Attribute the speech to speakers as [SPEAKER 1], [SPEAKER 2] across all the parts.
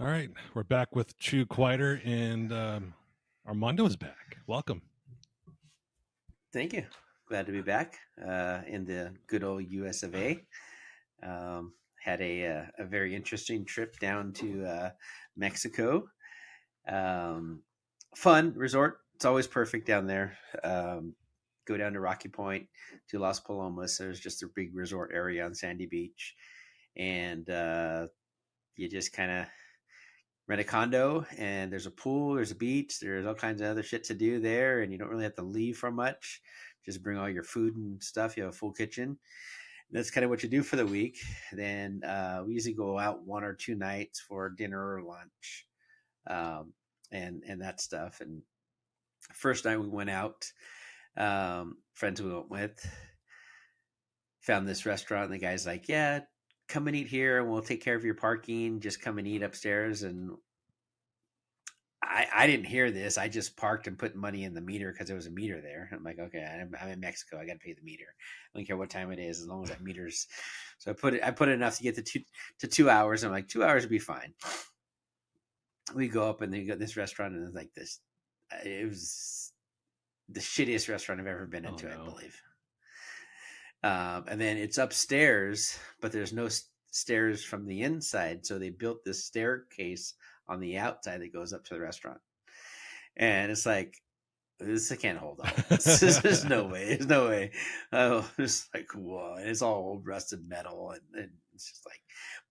[SPEAKER 1] All right, we're back with Chew Quieter, and Armando is back. Welcome.
[SPEAKER 2] Thank you. Glad to be back in the good old US of A. Had a very interesting trip down to Mexico. Um, Fun resort. It's always perfect down there. Go down to Rocky Point to Las Palomas. There's just a big resort area on Sandy Beach. And you just kind of rent a condo, and there's a pool, there's a beach, there's all kinds of other shit to do there, and you don't really have to leave for much. Just bring all your food and stuff. You have a full kitchen. And that's kind of what you do for the week. Then we usually go out 1 or 2 nights for dinner or lunch, and that stuff. And first night we went out, friends we went with found this restaurant, and the guy's like, "Yeah, come and eat here, and we'll take care of your parking. Just come and eat upstairs." And I didn't hear this. I just parked and put money in the meter because there was a meter there. I'm like, okay, I'm in Mexico. I got to pay the meter. I don't care what time it is, as long as that meter's. So I put enough to get to 2 hours. I'm like, 2 hours would be fine. We go up and they got this restaurant, and it's like this. It was the shittiest restaurant I've ever been into, I
[SPEAKER 1] No.
[SPEAKER 2] believe. And then it's upstairs, but there's no stairs from the inside, so they built this staircase on the outside that goes up to the restaurant. And it's like, this I can't hold all this. There's no way. There's no way. Oh, it's like, whoa. And it's all old rusted metal, and it's just like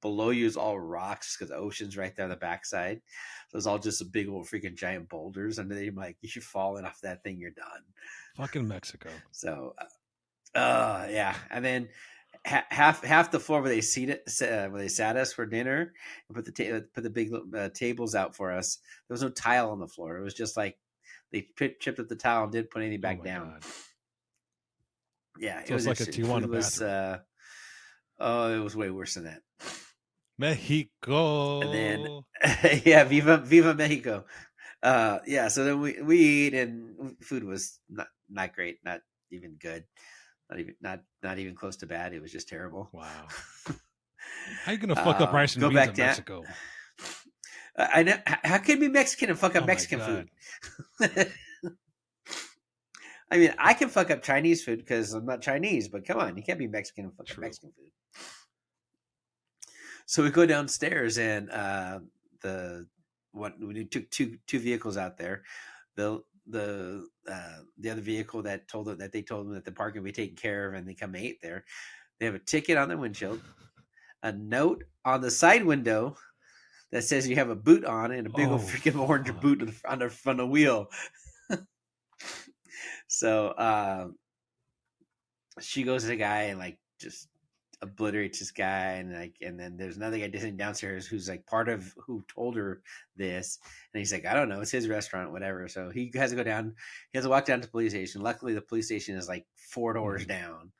[SPEAKER 2] below you is all rocks because the ocean's right there on the backside. So it's all just a big old freaking giant boulders. And then you're like, if you're falling off that thing, you're done.
[SPEAKER 1] Fucking Mexico.
[SPEAKER 2] So yeah. And then half the floor where they where they sat us for dinner and put the big tables out for us. There was no tile on the floor. It was just like they chipped up the tile and didn't put anything
[SPEAKER 1] Oh
[SPEAKER 2] back
[SPEAKER 1] my
[SPEAKER 2] down.
[SPEAKER 1] god.
[SPEAKER 2] Yeah, it
[SPEAKER 1] So it's
[SPEAKER 2] was
[SPEAKER 1] like a
[SPEAKER 2] interesting. Food
[SPEAKER 1] Tijuana
[SPEAKER 2] was
[SPEAKER 1] bathroom.
[SPEAKER 2] oh, it was way worse than that. And then
[SPEAKER 1] Mexico.
[SPEAKER 2] yeah, Viva Mexico. Yeah, so then we eat, and food was not great, not even good, not even close to bad. It was just terrible.
[SPEAKER 1] Wow. How you gonna fuck up rice and
[SPEAKER 2] Go
[SPEAKER 1] beans
[SPEAKER 2] back
[SPEAKER 1] in
[SPEAKER 2] down.
[SPEAKER 1] Mexico?
[SPEAKER 2] I know. How can you be Mexican and fuck up
[SPEAKER 1] Oh my
[SPEAKER 2] Mexican
[SPEAKER 1] god.
[SPEAKER 2] food? I mean, I can fuck up Chinese food because I'm not Chinese, but come on, you can't be Mexican and fuck up
[SPEAKER 1] True.
[SPEAKER 2] Mexican food. So we go downstairs, and the what we took two vehicles out there. The other vehicle that they told them that the parking would be taken care of, and they come and ate there. They have a ticket on the windshield, a note on the side window that says you have a boot on, and a big old
[SPEAKER 1] Oh
[SPEAKER 2] freaking orange
[SPEAKER 1] fuck.
[SPEAKER 2] boot on the wheel. So she goes to the guy and like just obliterates this guy, and then there's another guy sitting downstairs who's like part of who told her this, and he's like, I don't know, it's his restaurant, whatever. So he has to go down, he has to walk down to the police station. Luckily the police station is like 4 doors
[SPEAKER 1] Mhm.
[SPEAKER 2] down.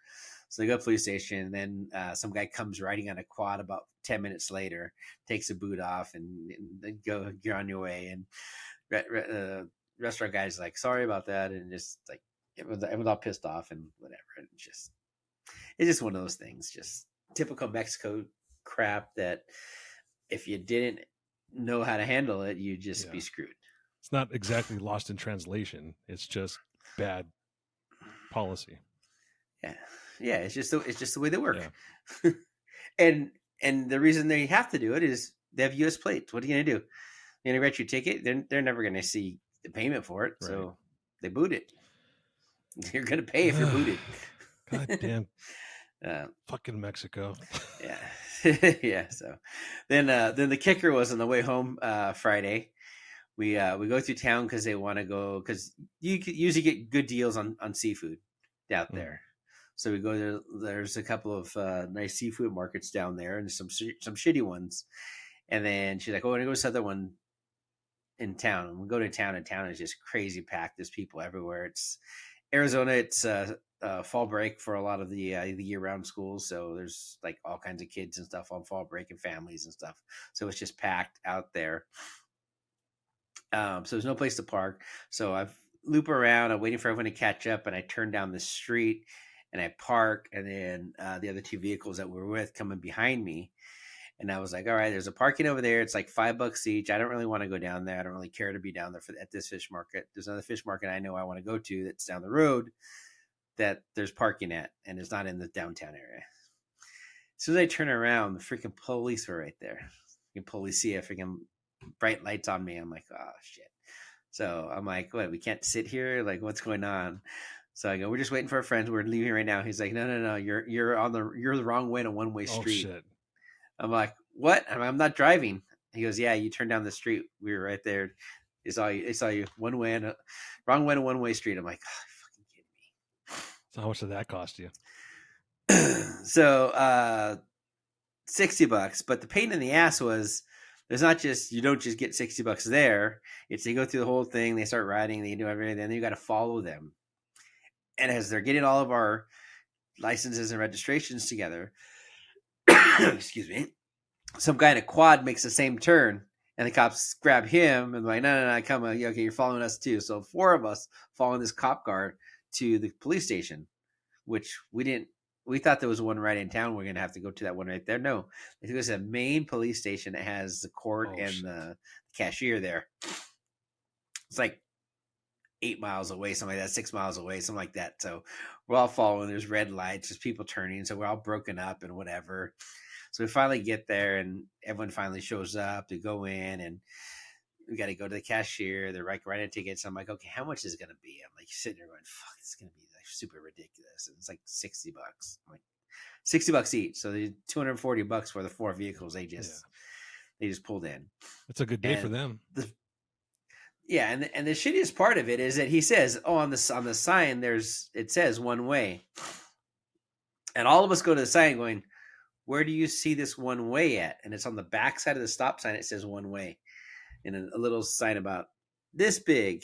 [SPEAKER 2] So they go to the police station, and then some guy comes riding on a quad about 10 minutes later, takes the boot off, and go, you're on your way. And restaurant guy's like, sorry about that, and just like everyone's all pissed off and whatever. And it's just one of those things, just typical Mexico crap that if you didn't know how to handle it, you'd just
[SPEAKER 1] Yeah.
[SPEAKER 2] be screwed.
[SPEAKER 1] It's not exactly lost in translation. It's just bad policy.
[SPEAKER 2] Yeah, yeah, it's just the way they work.
[SPEAKER 1] Yeah.
[SPEAKER 2] and the reason they have to do it is they have U.S. plates. What are you gonna do? You're gonna write your ticket? They're never gonna see the payment for it,
[SPEAKER 1] Right.
[SPEAKER 2] so they boot it. You're gonna pay if you're booted.
[SPEAKER 1] God damn
[SPEAKER 2] uh,
[SPEAKER 1] fucking Mexico.
[SPEAKER 2] yeah, yeah. So then the kicker was on the way home Friday. We go through town because they want to go, because you could usually get good deals on seafood out
[SPEAKER 1] Mm.
[SPEAKER 2] there. So we go there. There's a couple of nice seafood markets down there, and some shitty ones. And then she's like, "Oh, and go to this other one in town." And we go to town, and town is just crazy packed. There's people everywhere. It's Arizona. It's fall break for a lot of the year round schools, so there's like all kinds of kids and stuff on fall break, and families and stuff. So it's just packed out there. So there's no place to park. So I loop around. I'm waiting for everyone to catch up, and I turn down the street and I park. And then the other two vehicles that we're with coming behind me, And I was like, all right, there's a parking over there. It's like $5 each. I don't really want to go down there. I don't really care to be down there at this fish market. There's another fish market I know I want to go to that's down the road that there's parking at, and it's not in the downtown area. As soon as I turn around, the freaking police were right there. You can police see a freaking bright lights on me. I'm like, oh shit. So I'm like, what? We can't sit here. Like, what's going on? So I go, we're just waiting for our friends. We're leaving right now. He's like, no. You're the wrong way in a one-way street.
[SPEAKER 1] Oh shit.
[SPEAKER 2] I'm like, what? I'm not driving. He goes, yeah, you turn down the street. We were right there. It's all you. One way and wrong way in a one-way street. I'm like, oh, you're fucking kidding me.
[SPEAKER 1] So how much did that cost you?
[SPEAKER 2] So $60. But the pain in the ass was there's not just you don't just get $60 there. It's they go through the whole thing, they start riding, they do everything, then you got to follow them. And as they're getting all of our licenses and registrations together, excuse me, some guy in a quad makes the same turn, and the cops grab him and like, no, come on, okay, you're following us too. So 4 of us following this cop car to the police station, which we didn't. We thought there was one right in town. We're gonna have to go to that one right there. No, I think there's a main police station that has the court and the cashier there. It's like 8 miles away, something like that, 6 miles away, something like that. So we're all following. There's red lights, there's people turning, so we're all broken up and whatever. So we finally get there, and everyone finally shows up to go in, and we got to go to the cashier. They're writing tickets. I'm like, okay, how much is it gonna be? I'm like sitting there going, fuck, it's gonna be like super ridiculous. And it's like $60. I'm like $60 each. So they $240 for the 4 vehicles they just pulled in.
[SPEAKER 1] It's a good day for them.
[SPEAKER 2] And the shittiest part of it is that he says, oh, on the sign it says one way. And all of us go to the sign going, where do you see this one way at? And it's on the back side of the stop sign. It says one way. And a little sign about this big.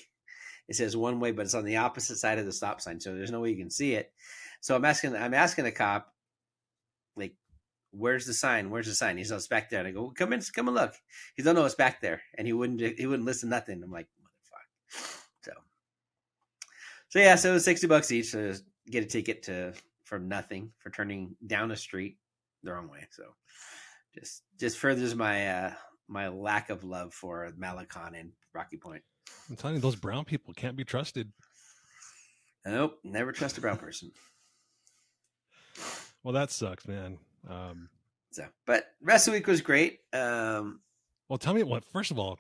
[SPEAKER 2] It says one way, but it's on the opposite side of the stop sign. So there's no way you can see it. So I'm asking the cop, like, where's the sign? Where's the sign? He's it's back there. And I go, come and look. He don't know it's back there. And he wouldn't listen to nothing. I'm like, motherfucker. So yeah, so it was $60 each to get a ticket for nothing for turning down a street the wrong way. So just furthers my my lack of love for Malecon and Rocky Point.
[SPEAKER 1] I'm telling you, those brown people can't be trusted.
[SPEAKER 2] Nope, never trust a brown person.
[SPEAKER 1] Well, that sucks, man.
[SPEAKER 2] But the rest of the week was great.
[SPEAKER 1] Well, tell me what. First of all,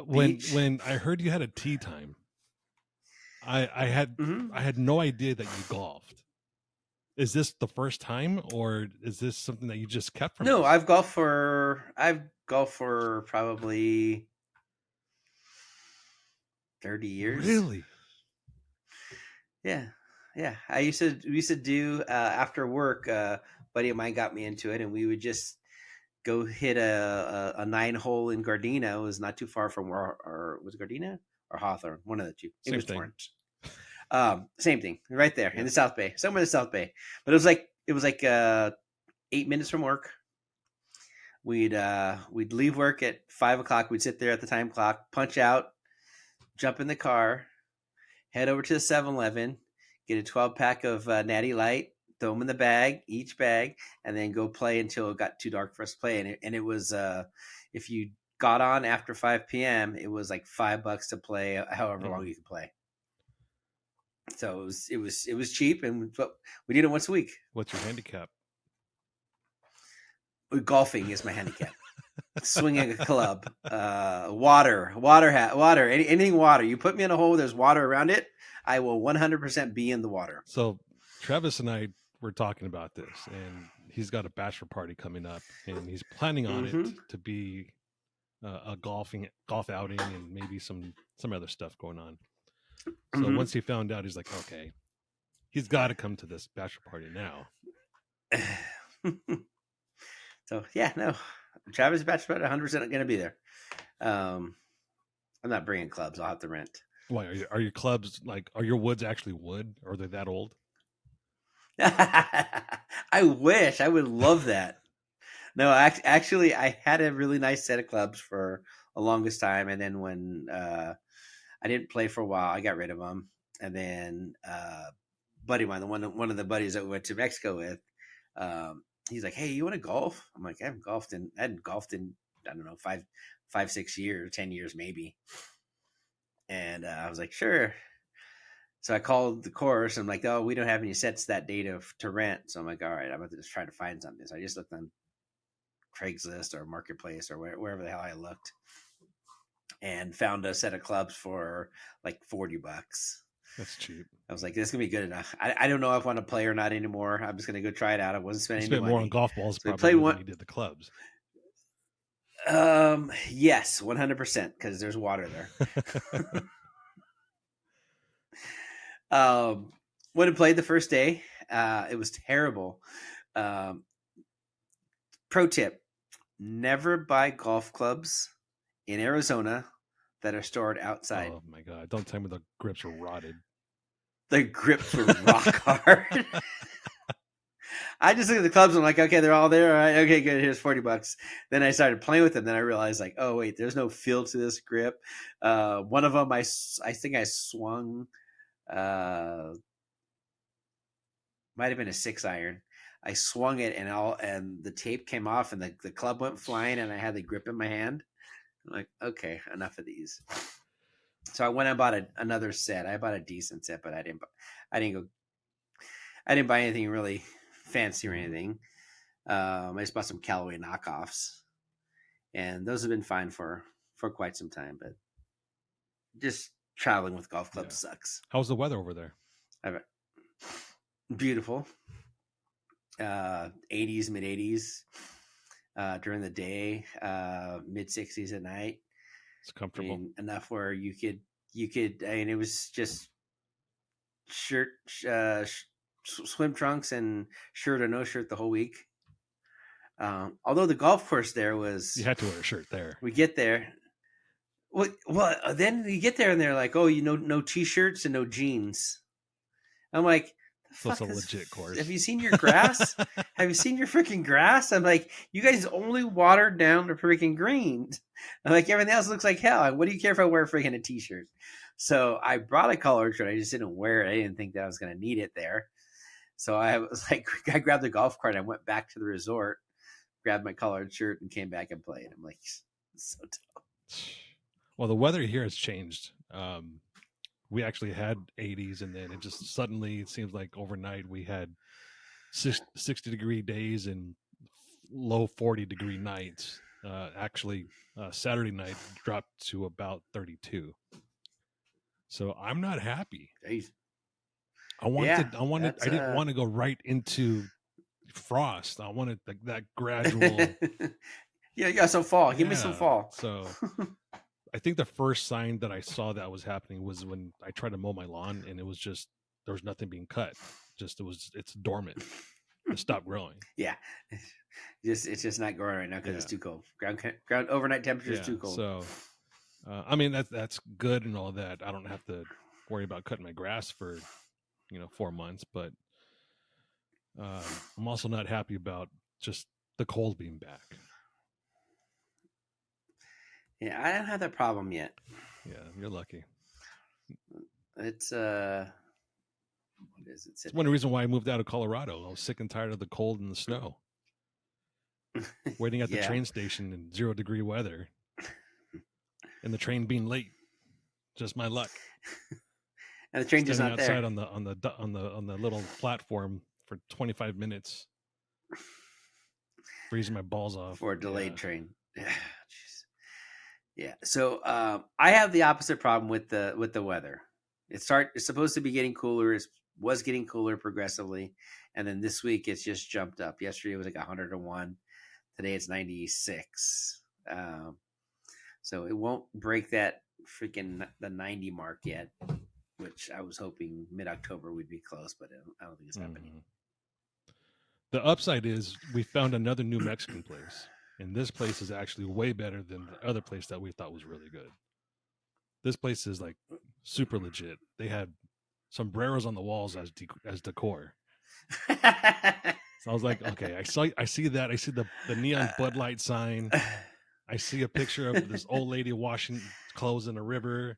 [SPEAKER 1] when I heard you had a tea time, I had no idea that you golfed. Is this the first time, or is this something that you just kept from?
[SPEAKER 2] No, I've golfed for probably 30 years.
[SPEAKER 1] Really?
[SPEAKER 2] Yeah. We used to do after work. A buddy of mine got me into it, and we would just go hit a 9-hole in Gardena. It was not too far from or was it Gardena or Hawthorne? One of the two. It was Torrance. Same thing, right there in the South Bay, somewhere in the South Bay. But it was like 8 minutes from work. We'd leave work at 5 o'clock. We'd sit there at the time clock, punch out, jump in the car, head over to the 7-Eleven, get a 12-pack of Natty Light, throw them in the bag, each bag, and then go play until it got too dark for us to play. And it was if you got on after 5 p.m., it was like $5 to play, however long you could play. So it was cheap, and we did it once a week.
[SPEAKER 1] What's your handicap?
[SPEAKER 2] Golfing is my handicap. Swinging a club, water, anything water. You put me in a hole, there's water around it, I will 100% be in the water.
[SPEAKER 1] So Travis and I were talking about this, and he's got a bachelor party coming up, and he's planning on it to be a golf outing and maybe some other stuff going on. So once he found out, he's like, okay, he's got to come to this bachelor party now.
[SPEAKER 2] So yeah, no, Travis bachelor party 100% going to be there. I'm not bringing clubs. I'll have to rent.
[SPEAKER 1] Why are your clubs are your woods actually wood, or are they that old?
[SPEAKER 2] I wish. I would love that. No, actually, I had a really nice set of clubs for the longest time, and then when I didn't play for a while, I got rid of them. And then buddy of mine, one of the buddies that we went to Mexico with, he's like, "Hey, you want to golf?" I'm like, I hadn't golfed in I don't know 5, 6 years, 10 years maybe. And I was like, sure. So I called the course. I'm like, oh, we don't have any sets that day to rent. So I'm like, all right, I'm about to just try to find something. So I just looked on Craigslist or Marketplace or wherever the hell I looked, and found a set of clubs for like $40.
[SPEAKER 1] That's cheap.
[SPEAKER 2] I was like, this is gonna be good enough. I don't know if I want to play or not anymore. I'm just gonna go try it out. I wasn't
[SPEAKER 1] You
[SPEAKER 2] spending
[SPEAKER 1] spent
[SPEAKER 2] any
[SPEAKER 1] more
[SPEAKER 2] money.
[SPEAKER 1] on golf balls
[SPEAKER 2] So we
[SPEAKER 1] probably
[SPEAKER 2] played
[SPEAKER 1] than
[SPEAKER 2] one.
[SPEAKER 1] you did the clubs.
[SPEAKER 2] Yes, 100%, because there's water there. When I played the first day, it was terrible. Um, Pro tip: never buy golf clubs in Arizona that are stored outside.
[SPEAKER 1] Oh my god! Don't tell me the grips were rotted.
[SPEAKER 2] The grips were rock hard. I just look at the clubs and I'm like, okay, they're all there. All right, okay, good. Here's $40. Then I started playing with them. Then I realized, like, oh wait, there's no feel to this grip. One of them, I think I swung. Might have been a 6-iron. I swung it and the tape came off and the club went flying and I had the grip in my hand. I'm like, okay, enough of these. So I went and bought another set. I bought a decent set, but I didn't buy anything really fancy or anything. I just bought some Callaway knockoffs, and those have been fine for quite some time. But just traveling with golf clubs sucks.
[SPEAKER 1] How's the weather over there?
[SPEAKER 2] Beautiful. 80s, mid 80s during the day, mid 60s at night.
[SPEAKER 1] It's comfortable.
[SPEAKER 2] I mean, enough where you could. I mean, it was just shirt, swim trunks, and shirt or no shirt the whole week. Although the golf course there was,
[SPEAKER 1] you had to wear a shirt there.
[SPEAKER 2] We get there. Well, then you get there and they're like, oh, no t-shirts and no jeans. I'm like,
[SPEAKER 1] so it's a legit course.
[SPEAKER 2] Have you seen your grass? Have you seen your freaking grass? I'm like, you guys only watered down the freaking greens. I'm like, everything else looks like hell. What do you care if I wear freaking a t-shirt? So I brought a collared shirt. I just didn't wear it. I didn't think that I was going to need it there. So I was like, I grabbed the golf cart. I went back to the resort, grabbed my collared shirt, and came back and played. I'm like, so tough.
[SPEAKER 1] Well, the weather here has changed. We actually had 80s, and then it just suddenly, it seems like overnight we had 60-degree days and low 40-degree nights. Actually, Saturday night dropped to about 32. So I'm not happy.
[SPEAKER 2] Jeez.
[SPEAKER 1] I didn't want to go right into frost. I wanted that gradual.
[SPEAKER 2] yeah. Some fall. Give me some fall.
[SPEAKER 1] So I think the first sign that I saw that was happening was when I tried to mow my lawn, and it was just, there was nothing being cut. It's dormant. It stopped growing.
[SPEAKER 2] Yeah. It's just not growing right now because it's too cold. Ground overnight temperature is too cold.
[SPEAKER 1] So, I mean, that's good and all that. I don't have to worry about cutting my grass for, 4 months, but I'm also not happy about just the cold being back.
[SPEAKER 2] Yeah, I don't have that problem yet.
[SPEAKER 1] Yeah, you're lucky.
[SPEAKER 2] It's what is it?
[SPEAKER 1] It's one reason why I moved out of Colorado. I was sick and tired of the cold and the snow. Waiting at the train station in 0-degree weather, and the train being late. Just my luck.
[SPEAKER 2] And the train just not
[SPEAKER 1] outside
[SPEAKER 2] there.
[SPEAKER 1] on the little platform for 25 minutes, freezing my balls off
[SPEAKER 2] for a delayed train. Yeah. So I have the opposite problem with the weather. It's supposed to be getting cooler. It was getting cooler progressively, and then this week it's just jumped up. Yesterday it was like 101. Today it's 96. So it won't break that freaking the 90 mark yet, which I was hoping mid-October we'd be close, but I don't think it's happening.
[SPEAKER 1] The upside is we found another New Mexican place, and this place is actually way better than the other place that we thought was really good. This place is like super legit. They had sombreros on the walls as decor. So I was like, okay, I see that. I see the neon Bud Light sign. I see a picture of this old lady washing clothes in a river.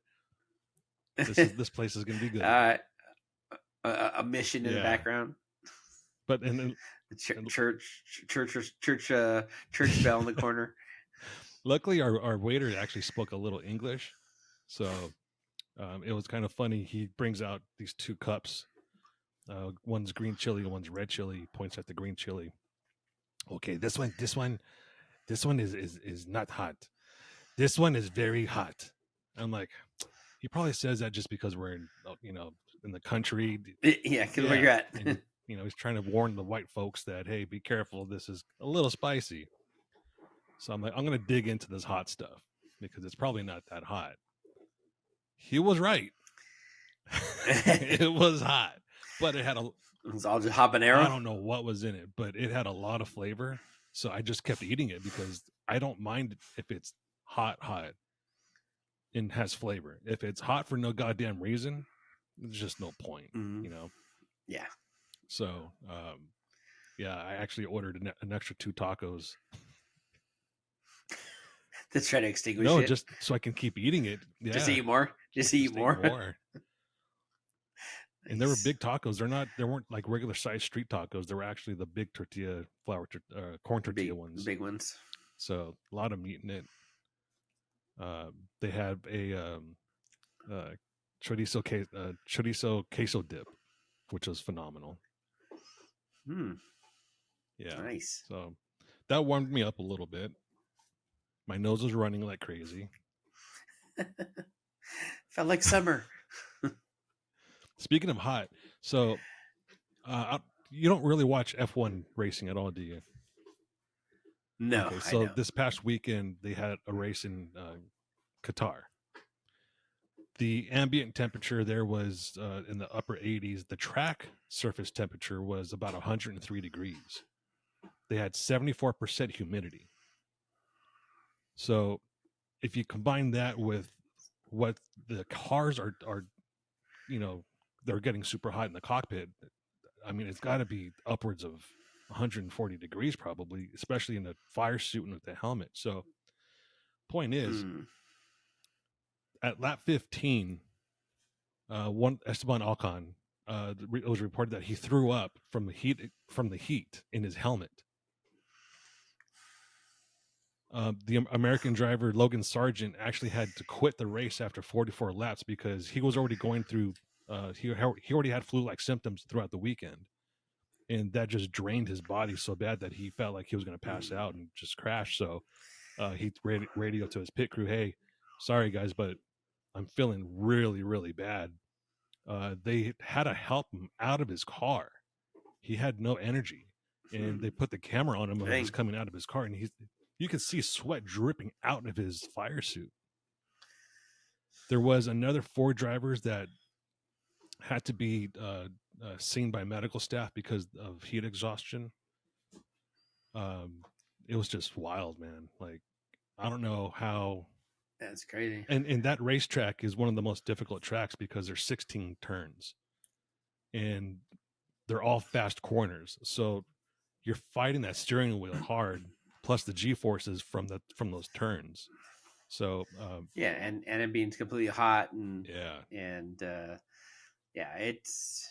[SPEAKER 1] This place is going to be good.
[SPEAKER 2] A mission in the background.
[SPEAKER 1] But and then
[SPEAKER 2] The church bell in the corner.
[SPEAKER 1] Luckily, our waiter actually spoke a little English, so it was kind of funny. He brings out these two cups. One's green chili, one's red chili. He points at the green chili. Okay, this one is not hot. This one is very hot. I'm like, he probably says that just because we're in, in the country.
[SPEAKER 2] Yeah, because where you're at.
[SPEAKER 1] And, he's trying to warn the white folks that, hey, be careful. This is a little spicy. So I'm like, I'm going to dig into this hot stuff because it's probably not that hot. He was right. It was hot, but it had
[SPEAKER 2] It was all just habanero.
[SPEAKER 1] I don't know what was in it, but it had a lot of flavor. So I just kept eating it because I don't mind if it's hot and has flavor. If it's hot for no goddamn reason, there's just no point,
[SPEAKER 2] Yeah.
[SPEAKER 1] So, I actually ordered an extra 2 tacos.
[SPEAKER 2] To try to extinguish it?
[SPEAKER 1] No, just so I can keep eating it. Yeah.
[SPEAKER 2] Just eat more? Just eat more?
[SPEAKER 1] Nice. And they were big tacos. They weren't like regular sized street tacos. They were actually the big tortilla corn tortilla ones.
[SPEAKER 2] Big ones.
[SPEAKER 1] So a lot of meat in it. They had a chorizo queso dip, which was phenomenal. Yeah.
[SPEAKER 2] Nice.
[SPEAKER 1] So that warmed me up a little bit. My nose was running like crazy.
[SPEAKER 2] Felt like summer.
[SPEAKER 1] Speaking of hot, so you don't really watch F1 racing at all, do you?
[SPEAKER 2] No.
[SPEAKER 1] Okay, so this past weekend they had a race in Qatar. The ambient temperature there was in the upper 80s. The track surface temperature was about 103 degrees. They had 74% humidity. So if you combine that with what the cars are they're getting super hot in the cockpit. I mean, it's got to be upwards of 140 degrees probably, especially in a fire suit and with the helmet. So point is, at lap 15, one Esteban Ocon, it was reported that he threw up from the heat in his helmet. The American driver Logan Sargent actually had to quit the race after 44 laps because he was already going through. He already had flu-like symptoms throughout the weekend, and that just drained his body so bad that he felt like he was going to pass out and just crash. So he radioed to his pit crew, "Hey, sorry guys, but I'm feeling really, really bad." They had to help him out of his car. He had no energy, and they put the camera on him when he was coming out of his car, and you could see sweat dripping out of his fire suit. There was another 4 drivers that had to be seen by medical staff because of heat exhaustion. It was just wild, man. Like, I don't know how.
[SPEAKER 2] That's crazy.
[SPEAKER 1] And that racetrack is one of the most difficult tracks because there's 16 turns, and they're all fast corners. So you're fighting that steering wheel hard, plus the G-forces from those turns. So
[SPEAKER 2] and it being completely hot and it's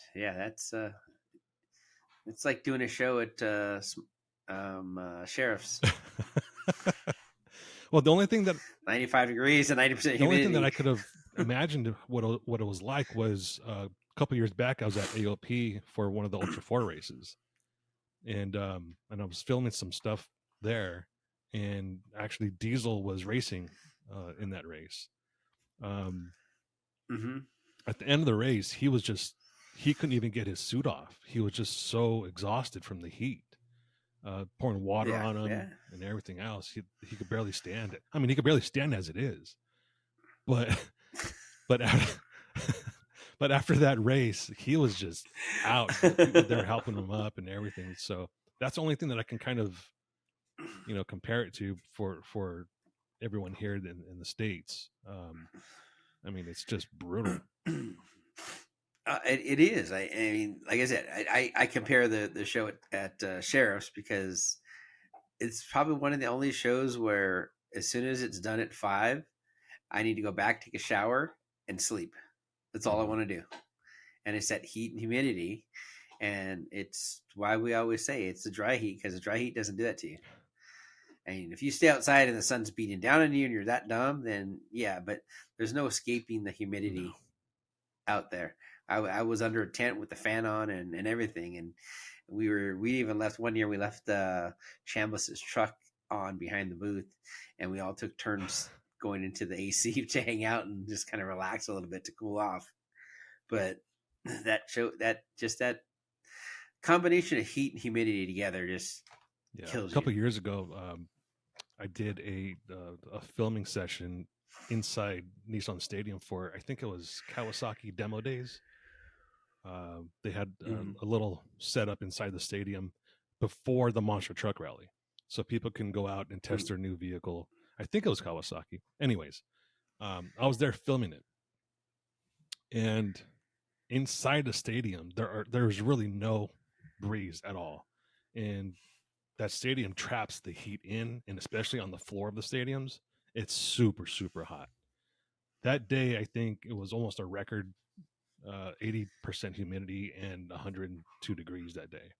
[SPEAKER 2] like doing a show at Sheriff's.
[SPEAKER 1] Well, the only thing that
[SPEAKER 2] 95 degrees and 90% humidity.
[SPEAKER 1] The only thing that I could have imagined what it was like was a couple years back I was at AOP for one of the Ultra 4 races, and I was filming some stuff there, and actually Diesel was racing in that race. At the end of the race, he couldn't even get his suit off. He was just so exhausted from the heat, pouring water on him and everything else. He could barely stand it. I mean, he could barely stand as it is, but after that race, he was just out. They're helping him up and everything. So that's the only thing that I can kind of, compare it to for everyone here in the States. I mean, it's just brutal.
[SPEAKER 2] It is. I mean, like I said, I compare the show at Sheriff's because it's probably one of the only shows where as soon as it's done at 5, I need to go back, take a shower, and sleep. That's all I want to do. And it's that heat and humidity. And it's why we always say it's the dry heat, because the dry heat doesn't do that to you. I mean, if you stay outside and the sun's beating down on you and you're that dumb, then yeah, but there's no escaping the
[SPEAKER 1] No.
[SPEAKER 2] humidity out there. I was under a tent with the fan on and everything, and we even left one year. We left Chambliss's truck on behind the booth, and we all took turns going into the AC to hang out and just kind of relax a little bit to cool off. But that combination of heat and humidity together just
[SPEAKER 1] Yeah, a
[SPEAKER 2] kills you.
[SPEAKER 1] couple years ago, I did a filming session inside Nissan Stadium for, I think it was Kawasaki Demo Days. They had a little setup inside the stadium before the Monster Truck Rally, so people can go out and test their new vehicle. I think it was Kawasaki. Anyways, I was there filming it, and inside the stadium there's really no breeze at all, and that stadium traps the heat in, and especially on the floor of the stadiums, it's super, super hot. That day, I think it was almost a record 80% humidity and 102 degrees that day.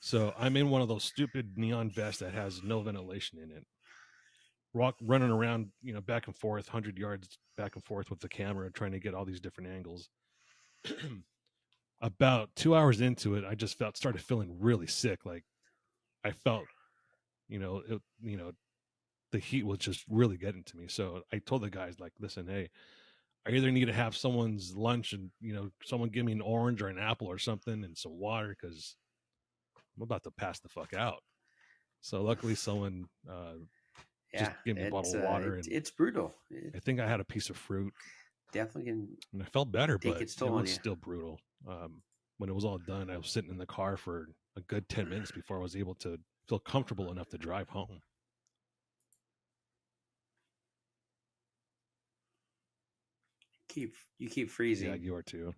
[SPEAKER 1] So I'm in one of those stupid neon vests that has no ventilation in it, running around, back and forth, 100 yards back and forth with the camera, trying to get all these different angles. About 2 hours into it, I just started feeling really sick. Like I felt, the heat was just really getting to me. So I told the guys, like, listen, hey, I either need to have someone's lunch and, someone give me an orange or an apple or something and some water, because I'm about to pass the fuck out. So luckily someone just gave me a bottle of water. And
[SPEAKER 2] it's brutal.
[SPEAKER 1] I think I had a piece of fruit.
[SPEAKER 2] Definitely can.
[SPEAKER 1] And I felt better, but
[SPEAKER 2] it
[SPEAKER 1] was still brutal. When it was all done, I was sitting in the car for a good 10 minutes before I was able to feel comfortable enough to drive home.
[SPEAKER 2] You keep freezing.
[SPEAKER 1] Yeah, you are too.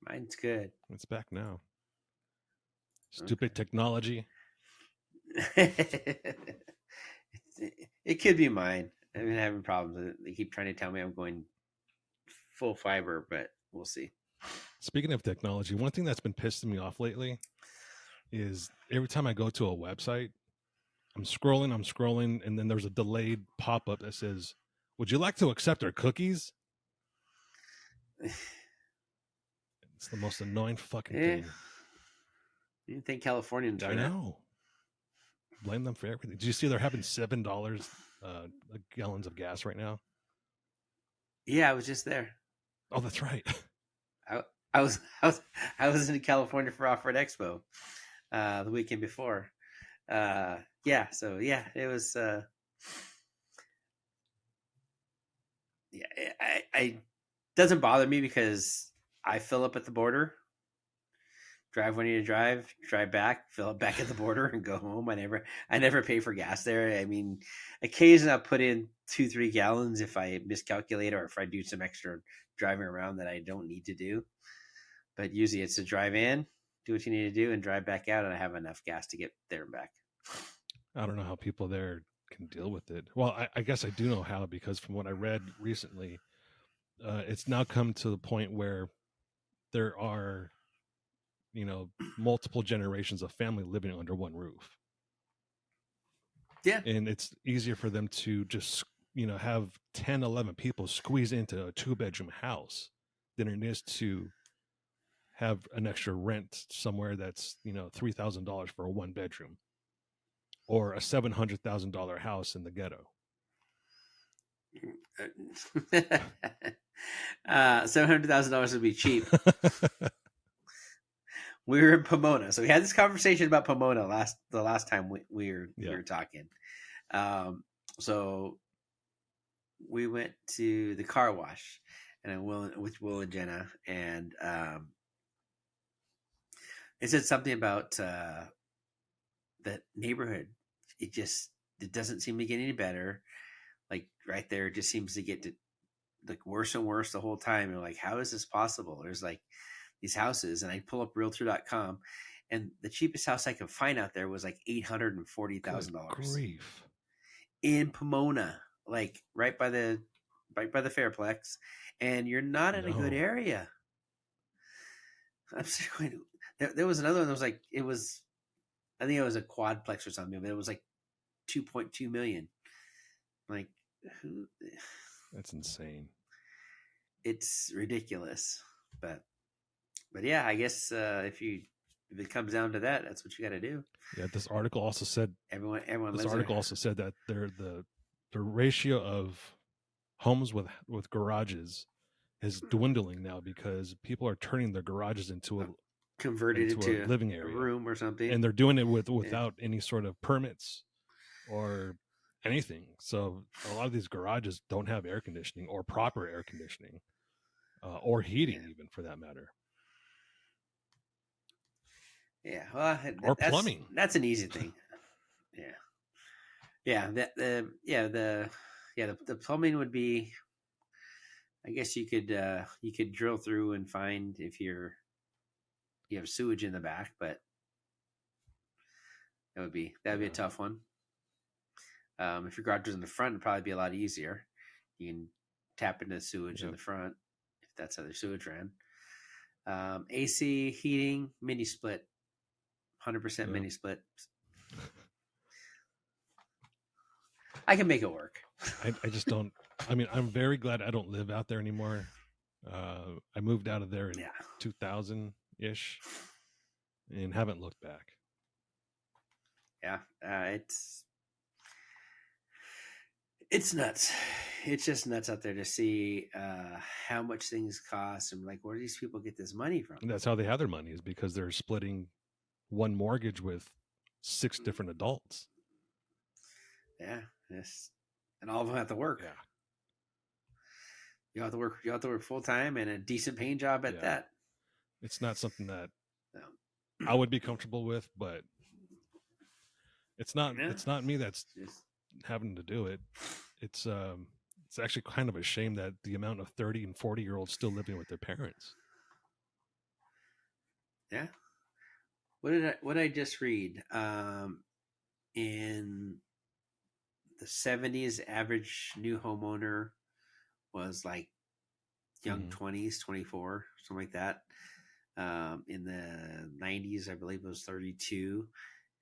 [SPEAKER 2] Mine's good.
[SPEAKER 1] It's back now. Stupid technology.
[SPEAKER 2] It could be mine. I've been having problems with it. They keep trying to tell me I'm going full fiber, but we'll see.
[SPEAKER 1] Speaking of technology, one thing that's been pissing me off lately is every time I go to a website, I'm scrolling, and then there's a delayed pop-up that says, "Would you like to accept our cookies?" It's the most annoying fucking thing.
[SPEAKER 2] You think Californians?
[SPEAKER 1] I know. Blame them for everything. Did you see they're having $7 gallons of gas right now?
[SPEAKER 2] Yeah, I was just there.
[SPEAKER 1] Oh, that's right.
[SPEAKER 2] I was in California for Off-Road Expo the weekend before. Yeah, so yeah, it was. Yeah, I doesn't bother me because I fill up at the border, drive when I need to drive back, fill up back at the border, and go home. I never pay for gas there. I mean, occasionally I'll put in 2-3 gallons if I miscalculate or if I do some extra driving around that I don't need to do. But usually it's to drive in, do what you need to do, and drive back out, and I have enough gas to get there and back.
[SPEAKER 1] I don't know how people there can deal with it. Well, I guess I do know how, because from what I read recently, it's now come to the point where there are, multiple generations of family living under one roof.
[SPEAKER 2] Yeah.
[SPEAKER 1] And it's easier for them to just, have 10, 11 people squeeze into a 2-bedroom house than it is to have an extra rent somewhere that's, $3,000 for a 1-bedroom or a $700,000 house in the ghetto.
[SPEAKER 2] $700,000 would be cheap. We were in Pomona, so we had this conversation about Pomona the last time we were talking. So we went to the car wash, and with Will and Jenna, and it said something about that neighborhood. It doesn't seem to get any better. Like right there, it just seems to get like worse and worse the whole time. And like, how is this possible? There's like these houses, and I pull up realtor.com, and the cheapest house I could find out there was like
[SPEAKER 1] Good
[SPEAKER 2] $840,000
[SPEAKER 1] grief.
[SPEAKER 2] in Pomona, like right by the Fairplex, and you're not in a good
[SPEAKER 1] No.
[SPEAKER 2] area. I'm just going. There was another one that was like it was. I think it was a quadplex or something, but it was like 2.2 million. Like, who?
[SPEAKER 1] That's insane.
[SPEAKER 2] It's ridiculous. But yeah, I guess if it comes down to that, that's what you got to do.
[SPEAKER 1] Yeah, this article also said
[SPEAKER 2] Everyone
[SPEAKER 1] this
[SPEAKER 2] lives
[SPEAKER 1] article
[SPEAKER 2] there.
[SPEAKER 1] also said that the ratio of homes with garages is dwindling now because people are turning their garages into
[SPEAKER 2] Converted
[SPEAKER 1] a
[SPEAKER 2] into
[SPEAKER 1] living
[SPEAKER 2] a
[SPEAKER 1] area,
[SPEAKER 2] room or something.
[SPEAKER 1] and they're doing it
[SPEAKER 2] Yeah.
[SPEAKER 1] without any sort of permits or anything. So a lot of these garages don't have air conditioning or proper air conditioning, or heating,
[SPEAKER 2] Yeah.
[SPEAKER 1] even for that matter,
[SPEAKER 2] Yeah, well,
[SPEAKER 1] or plumbing.
[SPEAKER 2] that's an easy thing. Yeah, yeah, the plumbing would be. I guess you could drill through and find if you have sewage in the back, but that'd be a tough one. If your garage was in the front, it'd probably be a lot easier. You can tap into the sewage in the front if that's how the sewage ran. AC, heating, mini split, 100% mini split. I can make it work.
[SPEAKER 1] I just don't. I mean, I'm very glad I don't live out there anymore. I moved out of there in 2000 ish, and haven't looked back.
[SPEAKER 2] Yeah, it's nuts. It's just nuts out there to see how much things cost and like where do these people get this money from?
[SPEAKER 1] And that's how they have their money, is because they're splitting one mortgage with 6 different adults.
[SPEAKER 2] Yeah, yes, and all of them have to work.
[SPEAKER 1] Yeah,
[SPEAKER 2] you have to work. You have to work full time and a decent paying job at that.
[SPEAKER 1] It's not something that I would be comfortable with, but it's not. Yeah. It's not me that's having to do it. It's actually kind of a shame that the amount of 30 and 40-year-olds still living with their parents.
[SPEAKER 2] Yeah. What did I just read? In the 70s, average new homeowner was like young 20s, 24, something like that. In the 90s, I believe it was 32.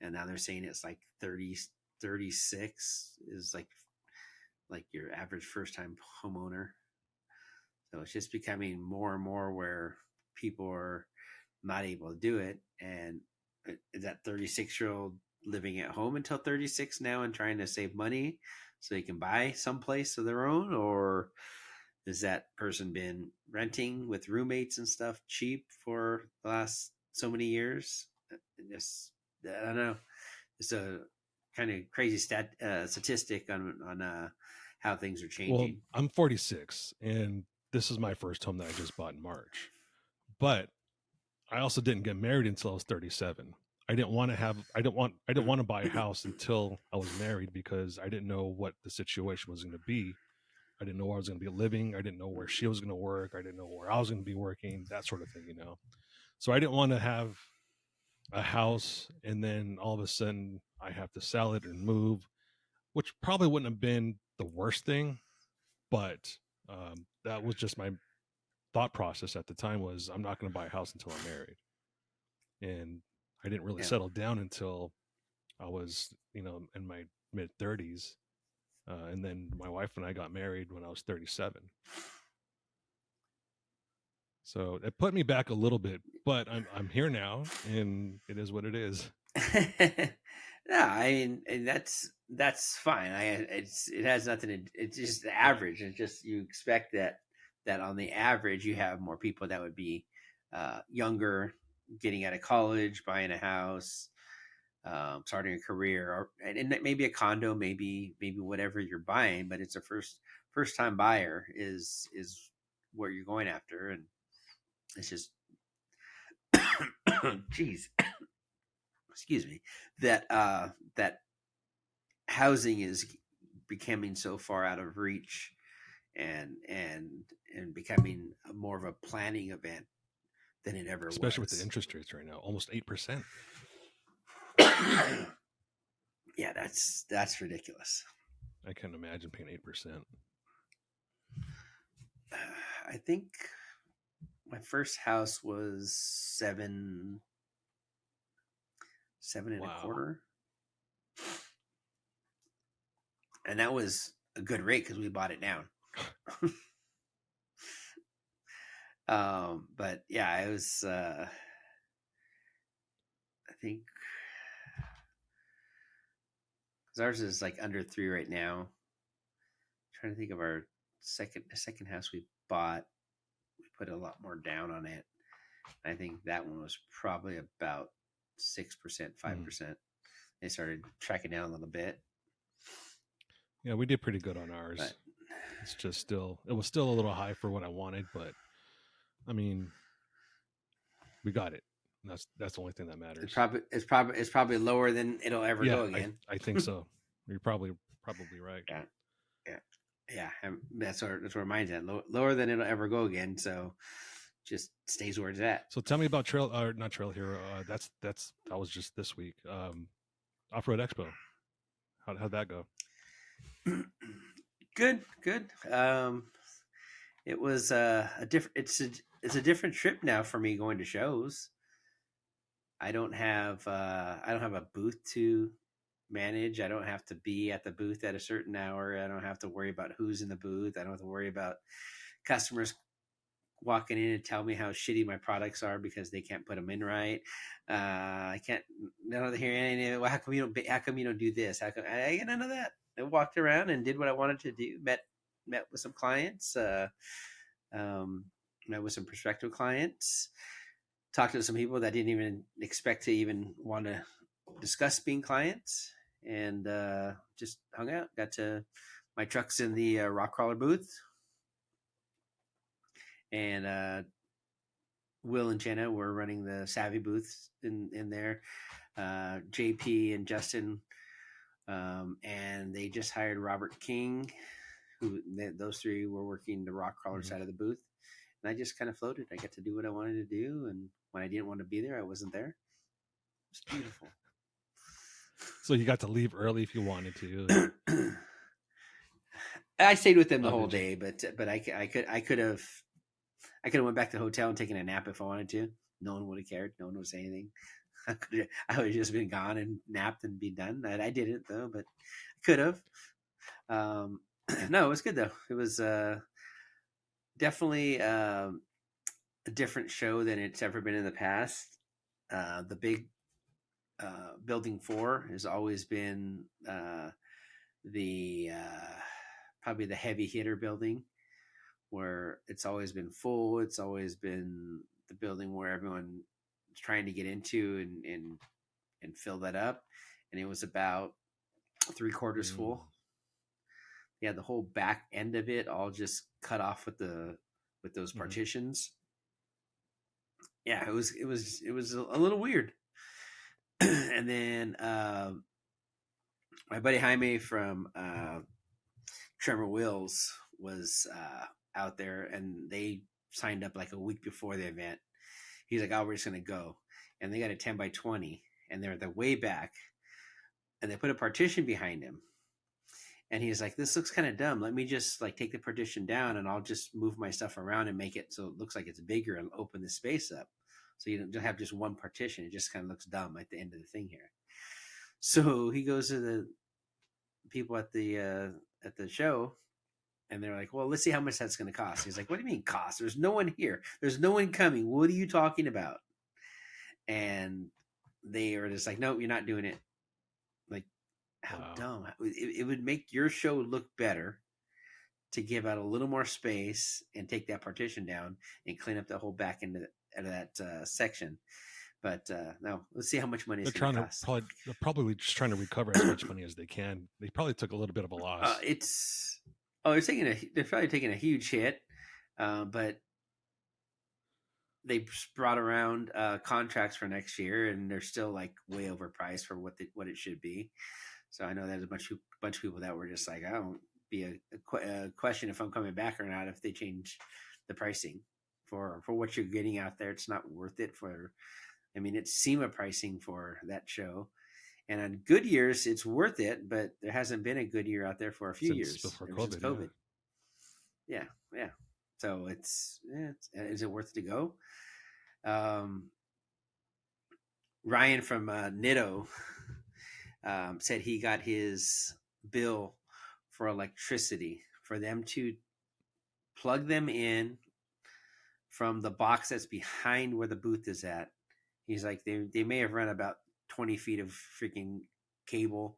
[SPEAKER 2] And now they're saying it's like 30, 36 is like your average first time homeowner. So it's just becoming more and more where people are not able to do it. And is that 36-year-old living at home until 36 now and trying to save money so they can buy someplace of their own? Or has that person been renting with roommates and stuff cheap for the last so many years? I don't know. It's a kind of crazy statistic on how things are changing.
[SPEAKER 1] Well, I'm 46, and this is my first home that I just bought in March. But I also didn't get married until I was 37. I didn't want to buy a house until I was married because I didn't know what the situation was going to be. I didn't know where I was going to be living. I didn't know where she was going to work. I didn't know where I was going to be working, that sort of thing, you know. So I didn't want to have a house and then all of a sudden I have to sell it and move, which probably wouldn't have been the worst thing, but that was just my thought process at the time. Was I'm not going to buy a house until I'm married, and I didn't really settle down until I was, you know, in my mid 30s, and then my wife and I got married when I was 37. So it put me back a little bit, but I'm here now, and it is what it is.
[SPEAKER 2] No, I mean that's fine. It has nothing to. It's just the average. It's just you expect that on the average you have more people that would be younger, getting out of college, buying a house, starting a career, or and maybe a condo, maybe whatever you're buying. But it's a first time buyer is where you're going after, and it's just geez. Excuse me, that housing is becoming so far out of reach and becoming more of a planning event than it ever
[SPEAKER 1] especially with the
[SPEAKER 2] was.
[SPEAKER 1] interest rates right now, almost 8%.
[SPEAKER 2] Yeah, that's ridiculous.
[SPEAKER 1] I can't imagine paying 8%.
[SPEAKER 2] I think my first house was seven and a
[SPEAKER 1] Wow.
[SPEAKER 2] quarter, and that was a good rate because we bought it down. But yeah, it was. I think because ours is like under 3 right now. I'm trying to think of our second house we bought. We put a lot more down on it. I think that one was probably about 6%, 5%. They started tracking down a little bit.
[SPEAKER 1] Yeah, we did pretty good on ours.
[SPEAKER 2] But
[SPEAKER 1] it's just it was still a little high for what I wanted, but I mean, we got it. And that's the only thing that matters.
[SPEAKER 2] it's probably lower than it'll ever go again.
[SPEAKER 1] I think so. You're probably right.
[SPEAKER 2] Yeah. That's where mine's at. Lower than it'll ever go again. So just stays where it's at.
[SPEAKER 1] So tell me about not Trail Hero. That was just this week. Off-Road Expo. How'd that go?
[SPEAKER 2] Good. It was a different. It's a different trip now for me going to shows. I don't have a booth to manage. I don't have to be at the booth at a certain hour. I don't have to worry about who's in the booth. I don't have to worry about customers walking in and tell me how shitty my products are because they can't put them in right. I don't hear anything. Well, how come you don't do this? How come I get none of that? I walked around and did what I wanted to do. Met with some clients. Met with some prospective clients. Talked to some people that didn't even expect to even want to discuss being clients, and just hung out. Got to my truck's in the rock crawler booth, and Will and Jenna were running the Savvy booth in there. JP and Justin, and they just hired Robert King. Those three were working the rock crawler side of the booth, and I just kind of floated. I got to do what I wanted to do, and when I didn't want to be there, I wasn't there. It's beautiful.
[SPEAKER 1] So you got to leave early if you wanted to.
[SPEAKER 2] I stayed with them the whole day, but I could have went back to the hotel and taken a nap if I wanted to. No one would have cared. No one would say anything. I would have just been gone and napped and be done. I didn't though, but I could have. No, it was good though. It was definitely a different show than it's ever been in the past. The big Building 4 has always been the probably the heavy hitter building, where it's always been full. It's always been the building where everyone is trying to get into and fill that up. And it was about 3/4 full. Yeah, the whole back end of it all just cut off with those partitions. Yeah, it was a little weird. And then my buddy Jaime from Tremor Wheels was out there, and they signed up like a week before the event. He's like, "Oh, we're just gonna go," and they got a 10x20, and they're the way back, and they put a partition behind him. And he's like, "This looks kind of dumb. Let me just like take the partition down, and I'll just move my stuff around and make it so it looks like it's bigger and open the space up, so you don't have just one partition. It just kind of looks dumb at the end of the thing here." So he goes to the people at the show, and they're like, "Well, let's see how much that's going to cost." He's like, "What do you mean cost? There's no one here. There's no one coming. What are you talking about?" And they are just like, "No, you're not doing it." Like, how dumb. It would make your show look better to give out a little more space and take that partition down and clean up the whole back end of that section. But no, let's see how much money it's going to cost.
[SPEAKER 1] They're probably just trying to recover as much money as they can. They probably took a little bit of a loss.
[SPEAKER 2] They're probably taking a huge hit, but they brought around contracts for next year, and they're still like way overpriced for what it should be. So I know there's a bunch of people that were just like, I don't be a question if I'm coming back or not if they change the pricing for what you're getting out there. It's not worth it for. I mean, it's SEMA pricing for that show, and on good years, it's worth it. But there hasn't been a good year out there for a few
[SPEAKER 1] Since
[SPEAKER 2] years
[SPEAKER 1] before
[SPEAKER 2] ever since
[SPEAKER 1] COVID, yeah.
[SPEAKER 2] COVID. Yeah, yeah. So is it worth it to go? Ryan from Nitto said he got his bill for electricity for them to plug them in from the box that's behind where the booth is at. He's like, they may have run about 20 feet of freaking cable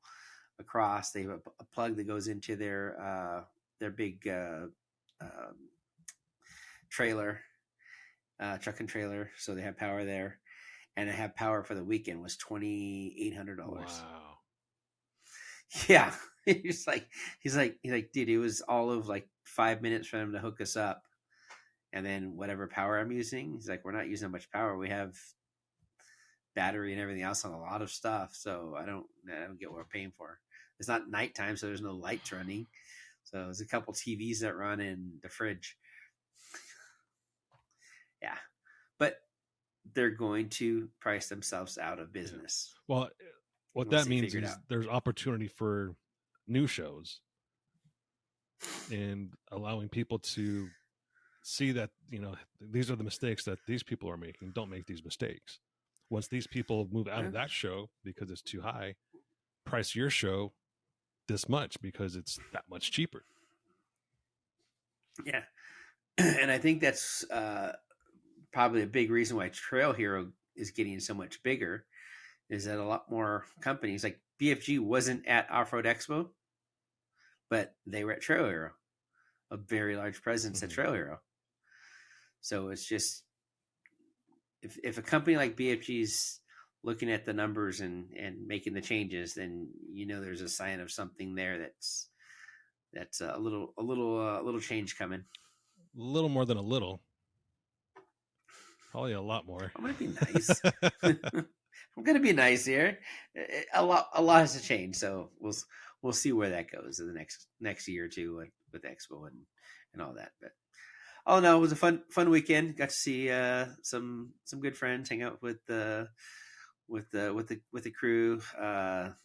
[SPEAKER 2] across. They have a plug that goes into their big trailer, truck and trailer. So they have power there, and to have power for the weekend was $2,800.
[SPEAKER 1] Wow.
[SPEAKER 2] Yeah. he's like, dude, it was all of like 5 minutes for them to hook us up. And then whatever power I'm using, he's like, we're not using much power. We have battery and everything else on a lot of stuff. So I don't get what we're paying for. It's not nighttime, so there's no lights running. So there's a couple TVs that run in the fridge. Yeah. But they're going to price themselves out of business.
[SPEAKER 1] Yeah. Well, what that means is there's opportunity for new shows and allowing people to see that, these are the mistakes that these people are making. Don't make these mistakes. Once these people move out of that show because it's too high, price your show this much because it's that much cheaper.
[SPEAKER 2] Yeah. And I think that's probably a big reason why Trail Hero is getting so much bigger, is that a lot more companies, like BFG wasn't at Off-Road Expo, but they were at Trail Hero, a very large presence at Trail Hero. So it's just, if a company like BFG's looking at the numbers and making the changes, then there's a sign of something there that's a little change coming.
[SPEAKER 1] A little more than a little. Probably a lot more.
[SPEAKER 2] I'm gonna be nice. I'm gonna be nice here. A lot has to change, so we'll see where that goes in the next year or two with Expo and all that. But oh no, it was a fun weekend. Got to see some good friends, hang out with the crew.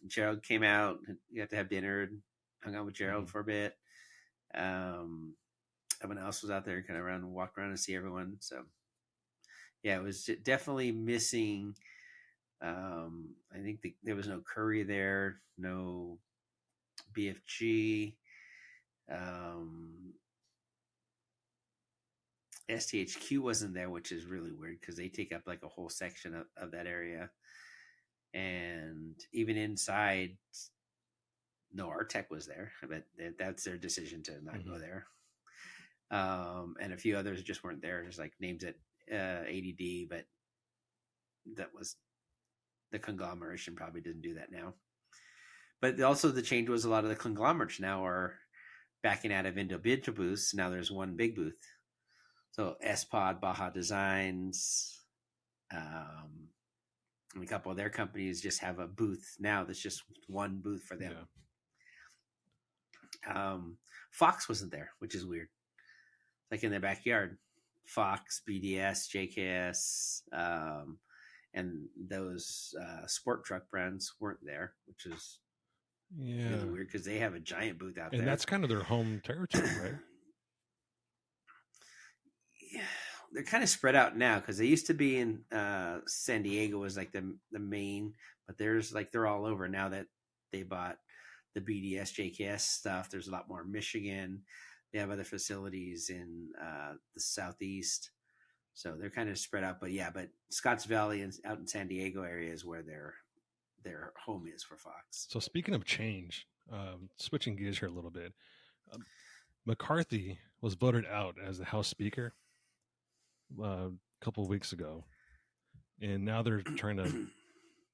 [SPEAKER 2] Gerald came out. You got to have dinner and hung out with Gerald for a bit. Everyone else was out there, kind of walked around and see everyone. So yeah, it was definitely missing. I think there was no Curry there, no BFG. STHQ wasn't there, which is really weird because they take up like a whole section of that area. And even inside, no Artec was there, but that's their decision to not go there. And a few others just weren't there. There's like names at ADD, but that was the conglomeration probably didn't do that now. But also the change was a lot of the conglomerates now are backing out of individual booths. Now there's one big booth. So S-Pod, Baja Designs, and a couple of their companies just have a booth now that's just one booth for them. Yeah. Fox wasn't there, which is weird. Like in their backyard. Fox, BDS, JKS, and those sport truck brands weren't there, which is really weird because they have a giant booth out there.
[SPEAKER 1] And that's kind of their home territory, right?
[SPEAKER 2] Yeah, they're kind of spread out now because they used to be in San Diego was like the main, but they're all over now that they bought the BDS, JKS stuff. There's a lot more in Michigan. They have other facilities in the Southeast. So they're kind of spread out, but Scotts Valley and out in San Diego area is where their home is for Fox.
[SPEAKER 1] So speaking of change, switching gears here a little bit, McCarthy was voted out as the House Speaker a couple of weeks ago, and now they're trying to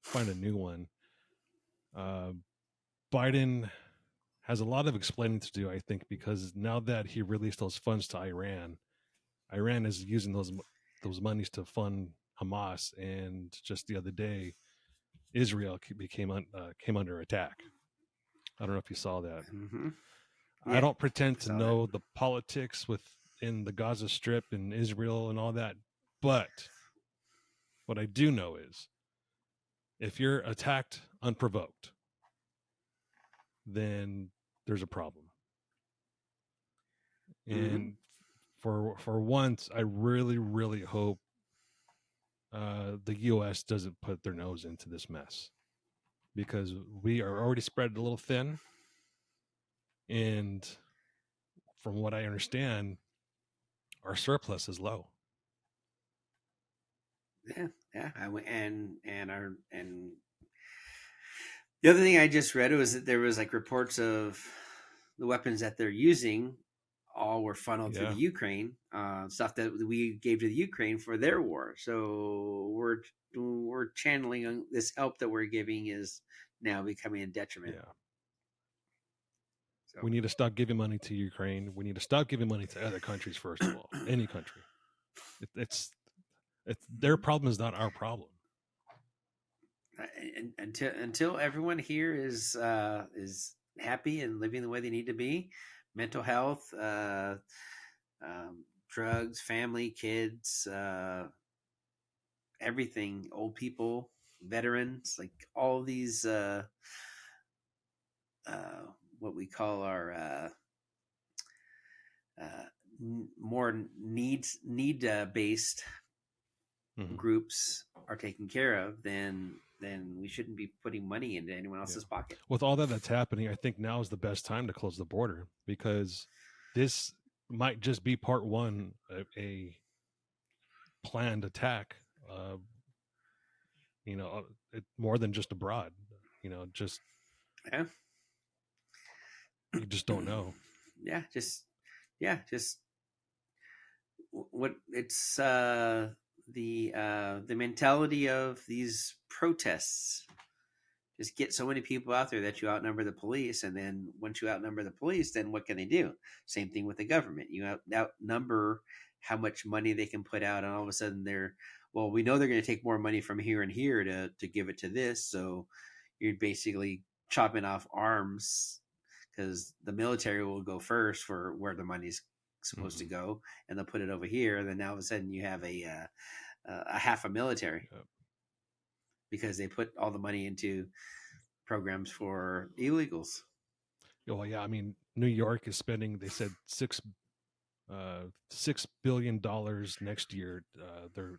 [SPEAKER 1] find a new one. Biden has a lot of explaining to do, I think, because now that he released those funds to Iran is using those monies to fund Hamas, and just the other day, Israel came under attack. I don't know if you saw that.
[SPEAKER 2] Mm-hmm.
[SPEAKER 1] I don't pretend to know the politics with in the Gaza Strip and Israel and all that. But what I do know is if you're attacked unprovoked, then there's a problem. And for once, I really, really hope the U.S. doesn't put their nose into this mess, because we are already spread a little thin. And from what I understand, our surplus is low.
[SPEAKER 2] Yeah. And the other thing I just read was that there was like reports of the weapons that they're using all were funneled through the Ukraine, stuff that we gave to the Ukraine for their war. So we're channeling this help that we're giving is now becoming a detriment.
[SPEAKER 1] Yeah. So we need to stop giving money to Ukraine. We need to stop giving money to other countries, first of all, any country. It's their problem is not our problem.
[SPEAKER 2] Until everyone here is happy and living the way they need to be, mental health, drugs, family, kids, everything, old people, veterans, like all these what we call our more need based groups are taken care of, then we shouldn't be putting money into anyone else's pocket.
[SPEAKER 1] With all that's happening, I think now is the best time to close the border, because this might just be part one of a planned attack. More than just abroad. Just you just don't know.
[SPEAKER 2] Just what it's the mentality of these protests. Just get so many people out there that you outnumber the police, and then once you outnumber the police, then what can they do? Same thing with the government. You outnumber how much money they can put out, and all of a sudden we know they're going to take more money from here and here to give it to this. So you're basically chopping off arms, because the military will go first for where the money's supposed to go, and they'll put it over here. And then now all of a sudden you have a half a military, because they put all the money into programs for illegals.
[SPEAKER 1] Well, yeah, I mean, New York is spending, they said $6 billion next year. They're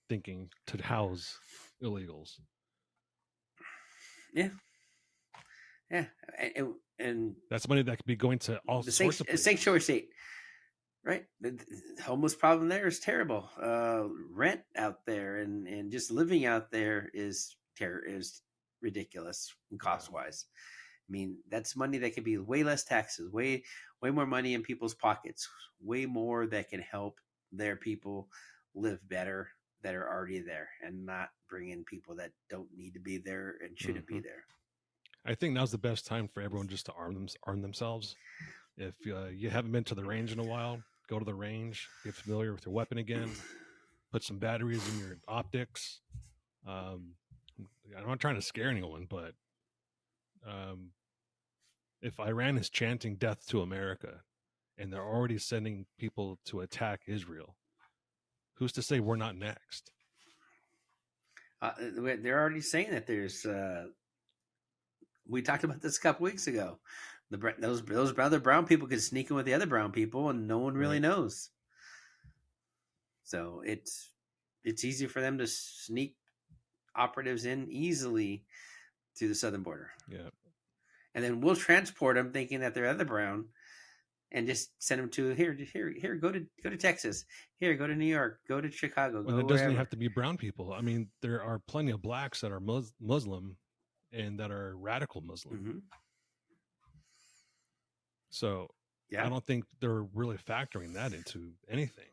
[SPEAKER 1] thinking to house illegals.
[SPEAKER 2] Yeah. And
[SPEAKER 1] that's money that could be going to all sorts of places.
[SPEAKER 2] Sanctuary state, right? The homeless problem there is terrible. Rent out there and just living out there is ridiculous cost wise. I mean, that's money that could be way less taxes, way more money in people's pockets, way more that can help their people live better that are already there, and not bring in people that don't need to be there and shouldn't be there.
[SPEAKER 1] I think now's the best time for everyone just to arm themselves. If you haven't been to the range in a while, go to the range, get familiar with your weapon again, put some batteries in your optics. I'm not trying to scare anyone, but if Iran is chanting death to America and they're already sending people to attack Israel, who's to say we're not next?
[SPEAKER 2] They're already saying that there's... we talked about this a couple weeks ago. Those other brown people could sneak in with the other brown people, and no one really knows. So it's easy for them to sneak operatives in easily through the southern border.
[SPEAKER 1] Yeah,
[SPEAKER 2] and then we'll transport them, thinking that they're other brown, and just send them to here. Go to Texas. Here, go to New York. Go to Chicago.
[SPEAKER 1] Well, it doesn't even have to be brown people. I mean, there are plenty of blacks that are Muslim and that are radical Muslim. So I don't think they're really factoring that into anything.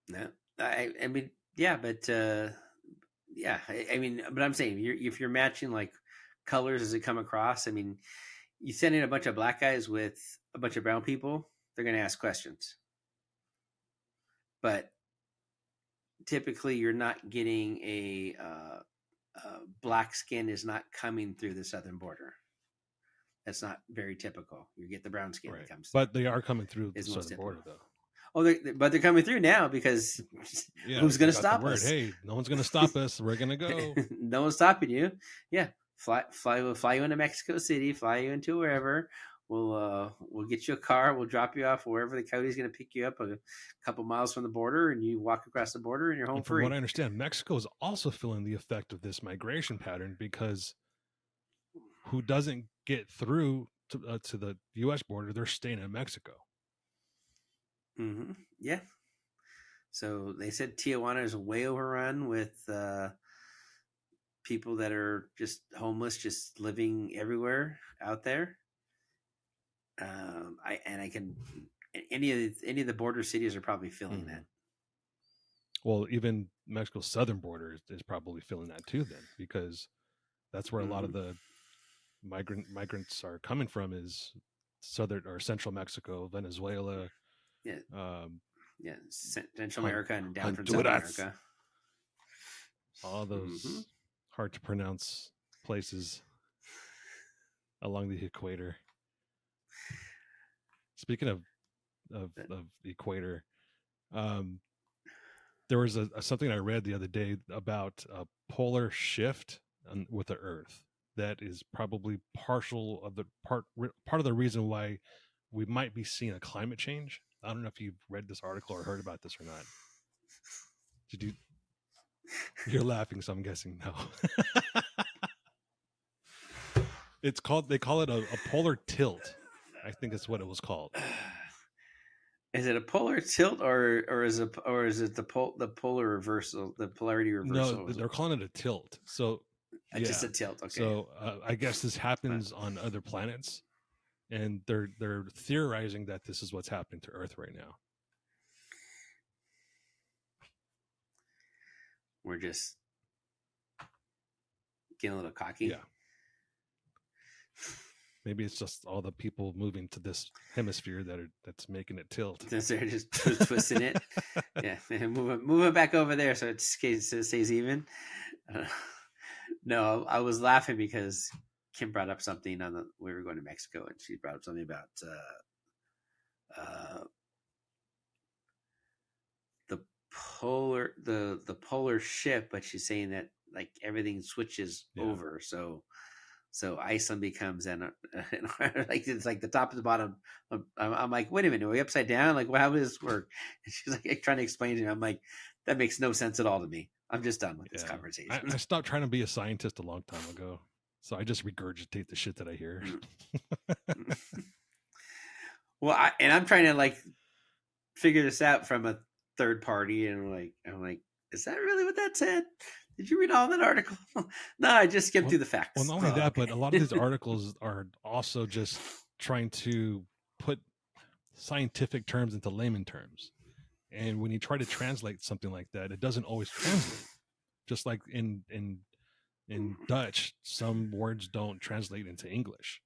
[SPEAKER 2] No, I mean, but I'm saying if you're matching like colors as it come across, I mean, you send in a bunch of black guys with a bunch of brown people, they're going to ask questions. But typically, you're not getting black skin is not coming through the southern border. That's not very typical. You get the brown skin
[SPEAKER 1] Right.
[SPEAKER 2] that comes through.
[SPEAKER 1] But they are coming through the
[SPEAKER 2] Is most
[SPEAKER 1] southern
[SPEAKER 2] typical.
[SPEAKER 1] border, though.
[SPEAKER 2] Oh, but they're coming through now because
[SPEAKER 1] Yeah,
[SPEAKER 2] who's
[SPEAKER 1] they
[SPEAKER 2] going to
[SPEAKER 1] got the
[SPEAKER 2] stop
[SPEAKER 1] word.
[SPEAKER 2] us?
[SPEAKER 1] Hey, no one's going to stop us. We're going to go.
[SPEAKER 2] No one's stopping you. Yeah, we'll fly you into Mexico City, fly you into wherever. We'll get you a car. We'll drop you off wherever the coyote's going to pick you up a couple miles from the border, and you walk across the border, and you're home
[SPEAKER 1] And from
[SPEAKER 2] free.
[SPEAKER 1] what I understand, Mexico is also feeling the effect of this migration pattern because who doesn't get through to the U.S. border, they're staying in Mexico.
[SPEAKER 2] Mm-hmm. Yeah. So they said Tijuana is way overrun with people that are just homeless, just living everywhere out there. Any of the border cities are probably feeling that.
[SPEAKER 1] Well, even Mexico's southern border is probably feeling that too, then, because that's where a lot of the migrants are coming from, is southern or central Mexico, Venezuela.
[SPEAKER 2] Yeah. Central America and down from South
[SPEAKER 1] Honduras.
[SPEAKER 2] America.
[SPEAKER 1] All those hard to pronounce places along the equator. Speaking of the equator, there was something I read the other day about a polar shift with the Earth that is probably part of the reason why we might be seeing a climate change. I don't know if you've read this article or heard about this or not. Did you? You're laughing, so I'm guessing no. They call it a polar tilt. I think it's what it was called.
[SPEAKER 2] Is it a polar tilt or is it the polar reversal, the polarity reversal?
[SPEAKER 1] No, they're calling it a tilt. So
[SPEAKER 2] just a tilt. Okay.
[SPEAKER 1] So I guess this happens on other planets, and they're theorizing that this is what's happening to Earth right now.
[SPEAKER 2] We're just getting a little cocky.
[SPEAKER 1] Yeah. Maybe it's just all the people moving to this hemisphere that's making it tilt.
[SPEAKER 2] They're just twisting it. Yeah, move it back over there so it stays even. No, I was laughing because Kim brought up something we were going to Mexico, and she brought up something about the polar shift, but she's saying that like everything switches over, so Iceland becomes like it's like the top and the bottom. I'm like, wait a minute, are we upside down? Like, well, how does this work? And she's like trying to explain to me. I'm like, that makes no sense at all to me. I'm just done with this conversation.
[SPEAKER 1] I stopped trying to be a scientist a long time ago, so I just regurgitate the shit that I hear.
[SPEAKER 2] Well, I'm trying to like figure this out from a third party, and I'm like, is that really what that said? Did you read all that article? No, I just skimmed through the facts.
[SPEAKER 1] Well, not only that, but a lot of these articles are also just trying to put scientific terms into layman terms. And when you try to translate something like that, it doesn't always translate. Just like in Dutch, some words don't translate into English,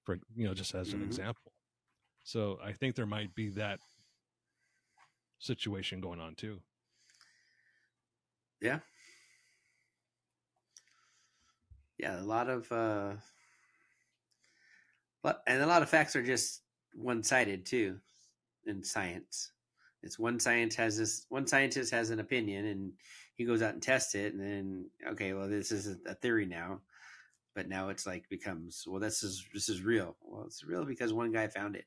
[SPEAKER 1] for just as an example. So I think there might be that situation going on too.
[SPEAKER 2] Yeah. Yeah, a lot of facts are just one-sided too in science. It's one scientist has an opinion, and he goes out and tests it, and then okay, well, this is a theory now, but now it's like becomes, well, this is real. Well, it's real because one guy found it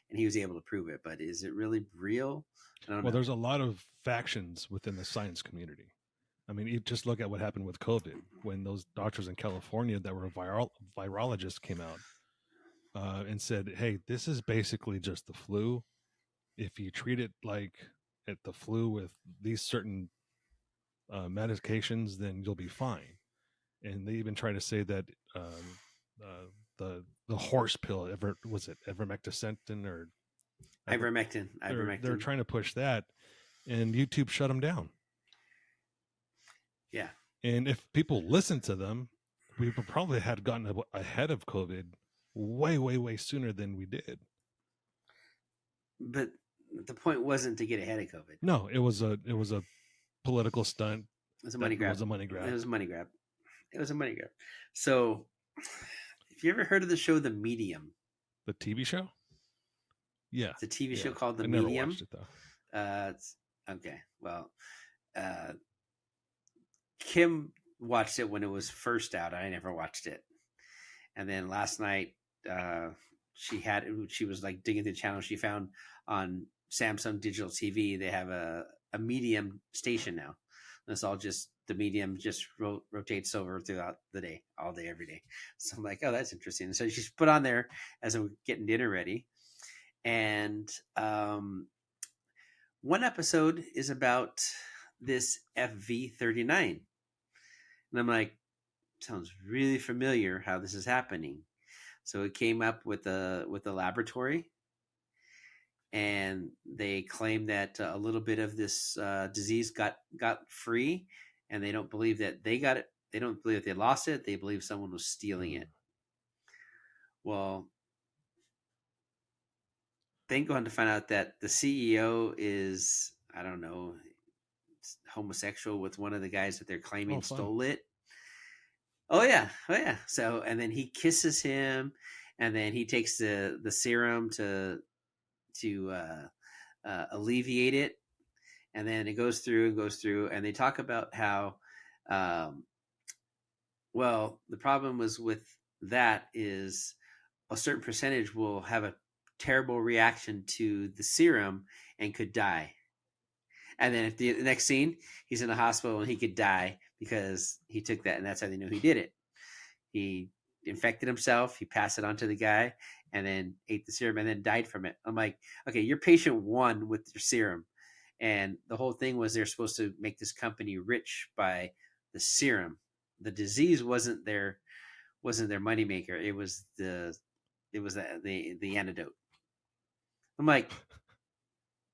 [SPEAKER 2] and he was able to prove it, but is it really real? I don't know.
[SPEAKER 1] There's a lot of factions within the science community. I mean, you just look at what happened with COVID when those doctors in California that were virologists came out and said, hey, this is basically just the flu. If you treat it like the flu with these certain medications, then you'll be fine. And they even try to say that the horse pill, ivermectin or
[SPEAKER 2] ivermectin.
[SPEAKER 1] They're trying to push that, and YouTube shut them down.
[SPEAKER 2] Yeah.
[SPEAKER 1] And if people listened to them, we probably had gotten ahead of COVID way, way, way sooner than we did.
[SPEAKER 2] But the point wasn't to get ahead of COVID.
[SPEAKER 1] No, it was a political stunt.
[SPEAKER 2] It was a money grab.
[SPEAKER 1] It was a money grab.
[SPEAKER 2] So Have you ever heard of the show The Medium?
[SPEAKER 1] The TV show? Yeah.
[SPEAKER 2] It's a TV show
[SPEAKER 1] Yeah.
[SPEAKER 2] called The
[SPEAKER 1] I never
[SPEAKER 2] Medium.
[SPEAKER 1] watched it though.
[SPEAKER 2] Okay. Well, uh, Kim watched it when it was first out. I never watched it. And then last night, she was like digging the channel. She found on Samsung Digital TV they have a Medium station now. And it's all just the Medium just rotates over throughout the day, all day, every day. So I'm like, oh, that's interesting. So she's put on there as I'm getting dinner ready, and one episode is about this FV39, and I'm like, sounds really familiar how this is happening. So it came up with the laboratory, and they claim that a little bit of this disease got free, and they don't believe that they got it. They don't believe that they lost it. They believe someone was stealing it. Well, then go on to find out that the CEO is, I don't know, homosexual with one of the guys that they're claiming stole it. Oh yeah. So, and then he kisses him, and then he takes the serum to alleviate it, and then it goes through, and they talk about how, well, the problem was with that is a certain percentage will have a terrible reaction to the serum and could die. And then if the next scene, he's in the hospital and he could die because he took that, and that's how they knew he did it. He infected himself, he passed it on to the guy, and then ate the serum and then died from it. I'm like, okay, you're patient one with your serum. And the whole thing was they're supposed to make this company rich by the serum. The disease wasn't their moneymaker. It was the antidote. I'm like,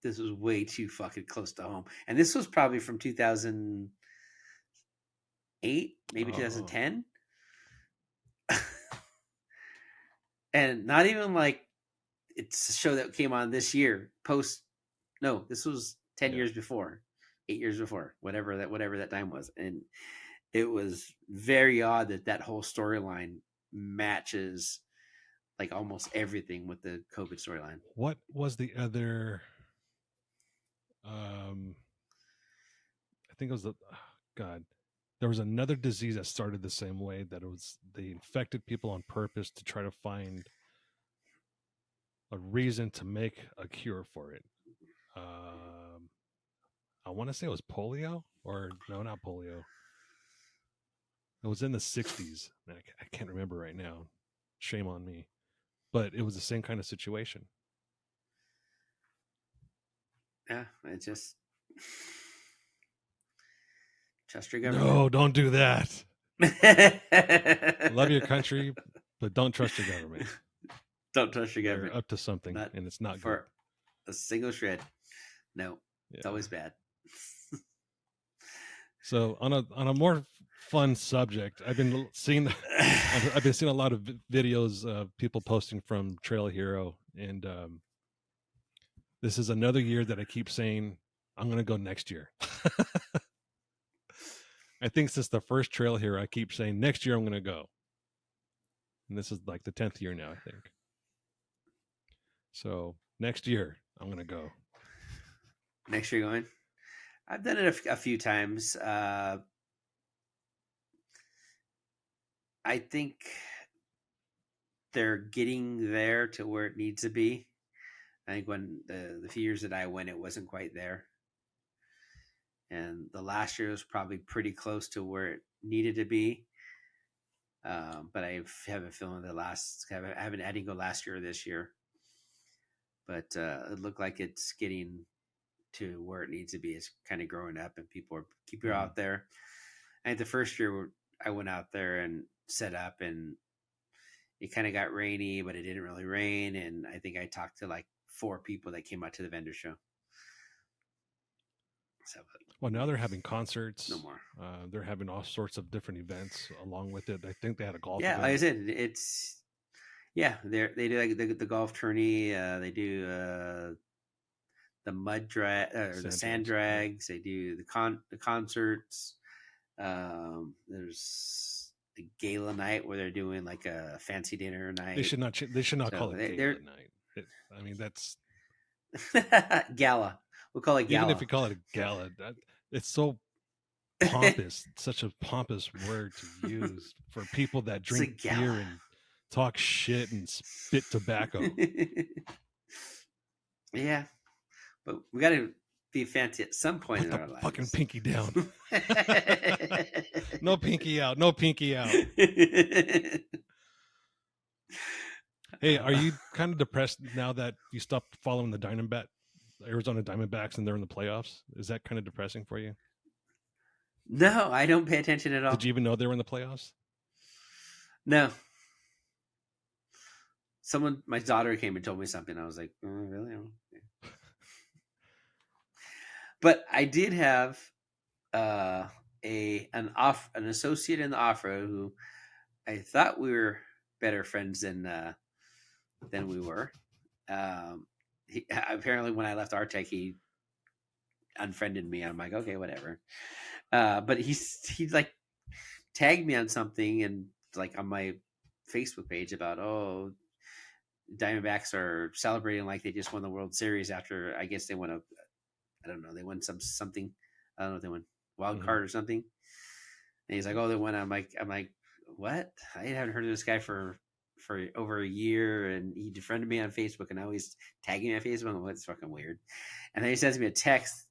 [SPEAKER 2] this was way too fucking close to home. And this was probably from 2008, maybe 2010. And not even like it's a show that came on this year. No, this was 10 years before, 8 years before, whatever that time was. And it was very odd that whole storyline matches like almost everything with the COVID storyline.
[SPEAKER 1] What was the other? I think it was God. There was another disease that started the same way. That it was they infected people on purpose to try to find a reason to make a cure for it. I want to say it was polio, or no, not polio. It was in the 60s. I can't remember right now. Shame on me. But it was the same kind of situation.
[SPEAKER 2] Yeah, it just trust your government.
[SPEAKER 1] No, don't do that. Love your country, but don't trust your government.
[SPEAKER 2] Don't trust your government.
[SPEAKER 1] They're up to something, and it's not
[SPEAKER 2] for
[SPEAKER 1] good.
[SPEAKER 2] A single shred. No, it's always bad.
[SPEAKER 1] So on a more fun subject, I've been seeing a lot of videos of people posting from Trail Hero, and this is another year that I keep saying I'm going to go next year. I think since the first Trail Hero, I keep saying next year I'm going to go, and this is like the 10th year now, I think. So next year I'm going to go.
[SPEAKER 2] Next year going? I've done it a few times. I think they're getting there to where it needs to be. I think when the few years that I went, it wasn't quite there. And the last year was probably pretty close to where it needed to be. But I have a feeling I didn't go last year or this year. But it looked like it's getting to where it needs to be. It's kind of growing up, and people are out there. I think the first year I went out there and set up, and it kind of got rainy, but it didn't really rain. And I think I talked to like 4 people that came out to the vendor show. So,
[SPEAKER 1] well, now they're having concerts.
[SPEAKER 2] No more.
[SPEAKER 1] They're having all sorts of different events along with it. I think they had a golf.
[SPEAKER 2] Yeah,
[SPEAKER 1] event.
[SPEAKER 2] like I said, they do like the golf tourney. They do the mud drag or the sand drags. They do the concerts. There's a gala night where they're doing like a fancy dinner night.
[SPEAKER 1] They should not. They should not
[SPEAKER 2] So
[SPEAKER 1] call it gala night. I mean, that's
[SPEAKER 2] gala. We'll call it
[SPEAKER 1] even
[SPEAKER 2] gala.
[SPEAKER 1] if you call it a gala, it's so pompous. Such a pompous word to use for people that drink beer and talk shit and spit tobacco.
[SPEAKER 2] Yeah, but we got to be fancy at some point
[SPEAKER 1] Put
[SPEAKER 2] in our
[SPEAKER 1] the
[SPEAKER 2] lives.
[SPEAKER 1] fucking pinky down. No pinky out. No pinky out. Hey, are you kind of depressed now that you stopped following the Arizona Diamondbacks, and they're in the playoffs? Is that kind of depressing for you?
[SPEAKER 2] No, I don't pay attention at all.
[SPEAKER 1] Did you even know they were in the playoffs?
[SPEAKER 2] No. My daughter came and told me something. I was like, oh, really? Okay. But I did have an associate in the off-road who I thought we were better friends than we were. He, apparently, when I left Artec, he unfriended me. I'm like, okay, whatever. But he like tagged me on something and like on my Facebook page about Diamondbacks are celebrating like they just won the World Series after I guess they won they won something. I don't know if they won wild card or something. And he's like, oh, they won. I'm like, what? I haven't heard of this guy for over a year, and he defriended me on Facebook, and now he's tagging me on Facebook. I'm like, that's fucking weird. And then he sends me a text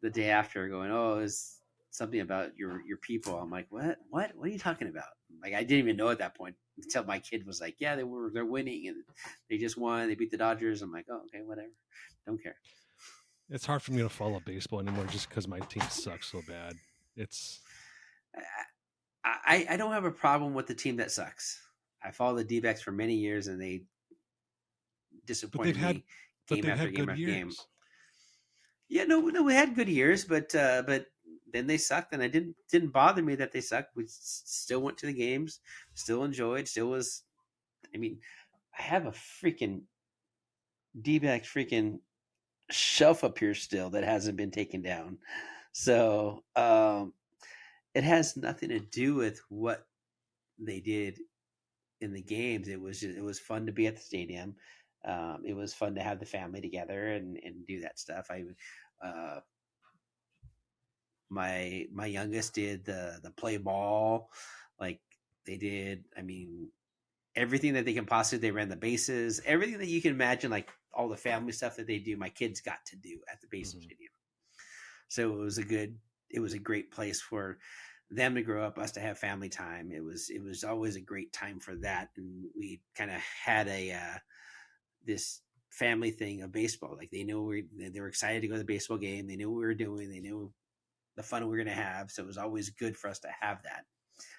[SPEAKER 2] the day after, going, "Oh, it's something about your people." I'm like, "What? What are you talking about?" Like, I didn't even know at that point until my kid was like, "Yeah, they're winning, and they just won. They beat the Dodgers." I'm like, "Oh, okay, whatever. Don't care."
[SPEAKER 1] It's hard for me to follow baseball anymore just because my team sucks so bad. It's
[SPEAKER 2] I don't have a problem with the team that sucks. I followed the D-backs for many years, and they disappointed me game after game after game. Yeah, no, we had good years, but then they sucked, and it didn't bother me that they sucked. We still went to the games, still enjoyed, still was. I mean, I have a freaking D-back freaking shelf up here still that hasn't been taken down, so it has nothing to do with what they did in the games. It was fun to be at the stadium. It was fun to have the family together and do that stuff. My youngest did the play ball, like they did. I mean, everything that they can possibly. They ran the bases, everything that you can imagine, like all the family stuff that they do. My kids got to do at the baseball stadium. So it was a great place for them to grow up, us to have family time. It was always a great time for that, and we kind of had this family thing of baseball. Like they knew they were excited to go to the baseball game. They knew what we were doing. They knew the fun we were going to have. So it was always good for us to have that.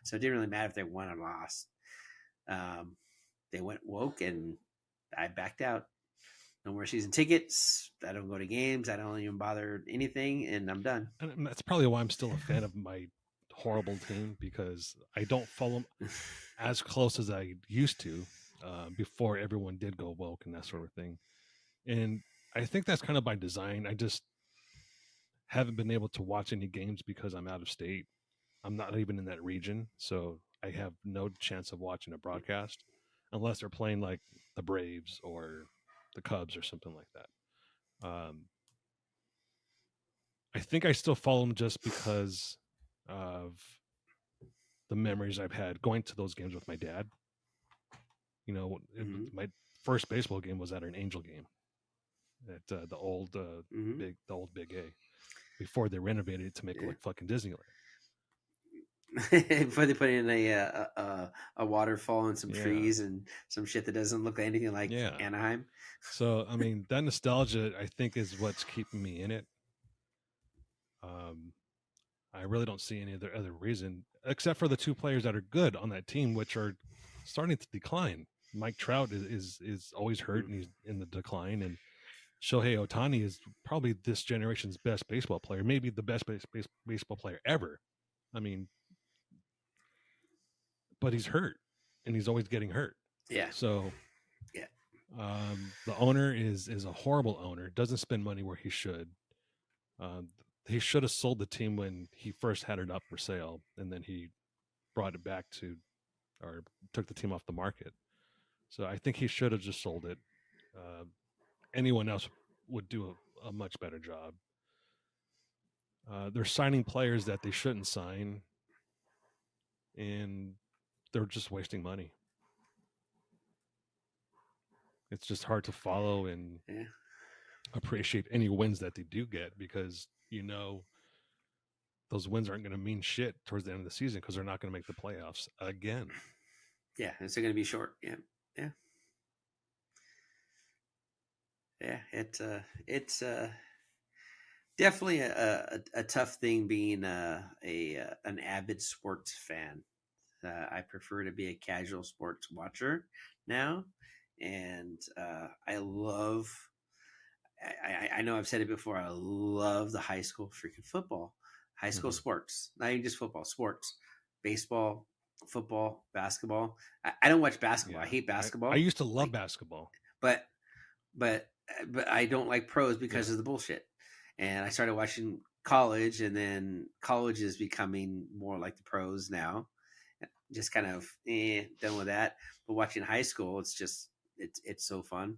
[SPEAKER 2] So it didn't really matter if they won or lost. They went woke, and I backed out. No more season tickets. I don't go to games. I don't even bother anything, and I'm done.
[SPEAKER 1] And that's probably why I'm still a fan of my horrible team, because I don't follow them as close as I used to before everyone did go woke and that sort of thing. And I think that's kind of by design. I just haven't been able to watch any games because I'm out of state. I'm not even in that region, so I have no chance of watching a broadcast unless they're playing like the Braves or the Cubs or something like that. I think I still follow them just because of the memories I've had going to those games with my dad. You know, my first baseball game was at an Angel game at the old Big A before they renovated it to make it like fucking Disneyland.
[SPEAKER 2] Before they put in a waterfall and some trees and some shit that doesn't look anything like Anaheim.
[SPEAKER 1] So I mean, that nostalgia I think is what's keeping me in it. I really don't see any other reason except for the two players that are good on that team, which are starting to decline. Mike Trout is always hurt and he's in the decline, and Shohei Ohtani is probably this generation's best baseball player, maybe the best baseball player ever. I mean, but he's hurt, and he's always getting hurt.
[SPEAKER 2] Yeah.
[SPEAKER 1] So, the owner is a horrible owner. Doesn't spend money where he should. He should have sold the team when he first had it up for sale, and then he brought it back to, or took the team off the market. So I think he should have just sold it. Anyone else would do a much better job. They're signing players that they shouldn't sign, and they're just wasting money. It's just hard to follow and appreciate any wins that they do get, because those wins aren't going to mean shit towards the end of the season because they're not going to make the playoffs again.
[SPEAKER 2] Yeah, it's going to be short. Yeah. It's definitely a tough thing being an avid sports fan. I prefer to be a casual sports watcher now, and I love. I know I've said it before. I love the high school freaking football, high school sports, not even just football, sports, baseball, football, basketball. I don't watch basketball. I hate basketball.
[SPEAKER 1] I used to love basketball,
[SPEAKER 2] but I don't like pros because of the bullshit. And I started watching college, and then college is becoming more like the pros now. Just kind of done with that. But watching high school, it's so fun.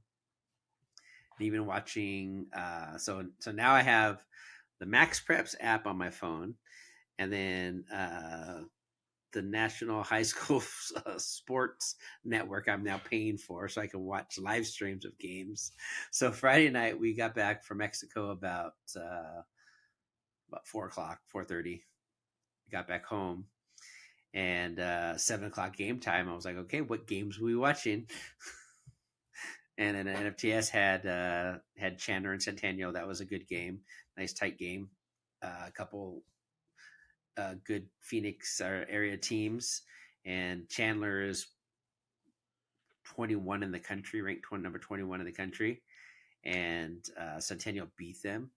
[SPEAKER 2] And even watching, so now I have the Max Preps app on my phone, and then the National High School Sports Network I'm now paying for, so I can watch live streams of games. So Friday night we got back from Mexico about 4:00, 4:30. Got back home, and 7:00 game time. I was like, okay, what games are we watching? And then NFTS had Chandler and Centennial. That was a good game, nice tight game. A couple good Phoenix area teams, and Chandler is 21 in the country, ranked number 21 in the country, and Centennial beat them.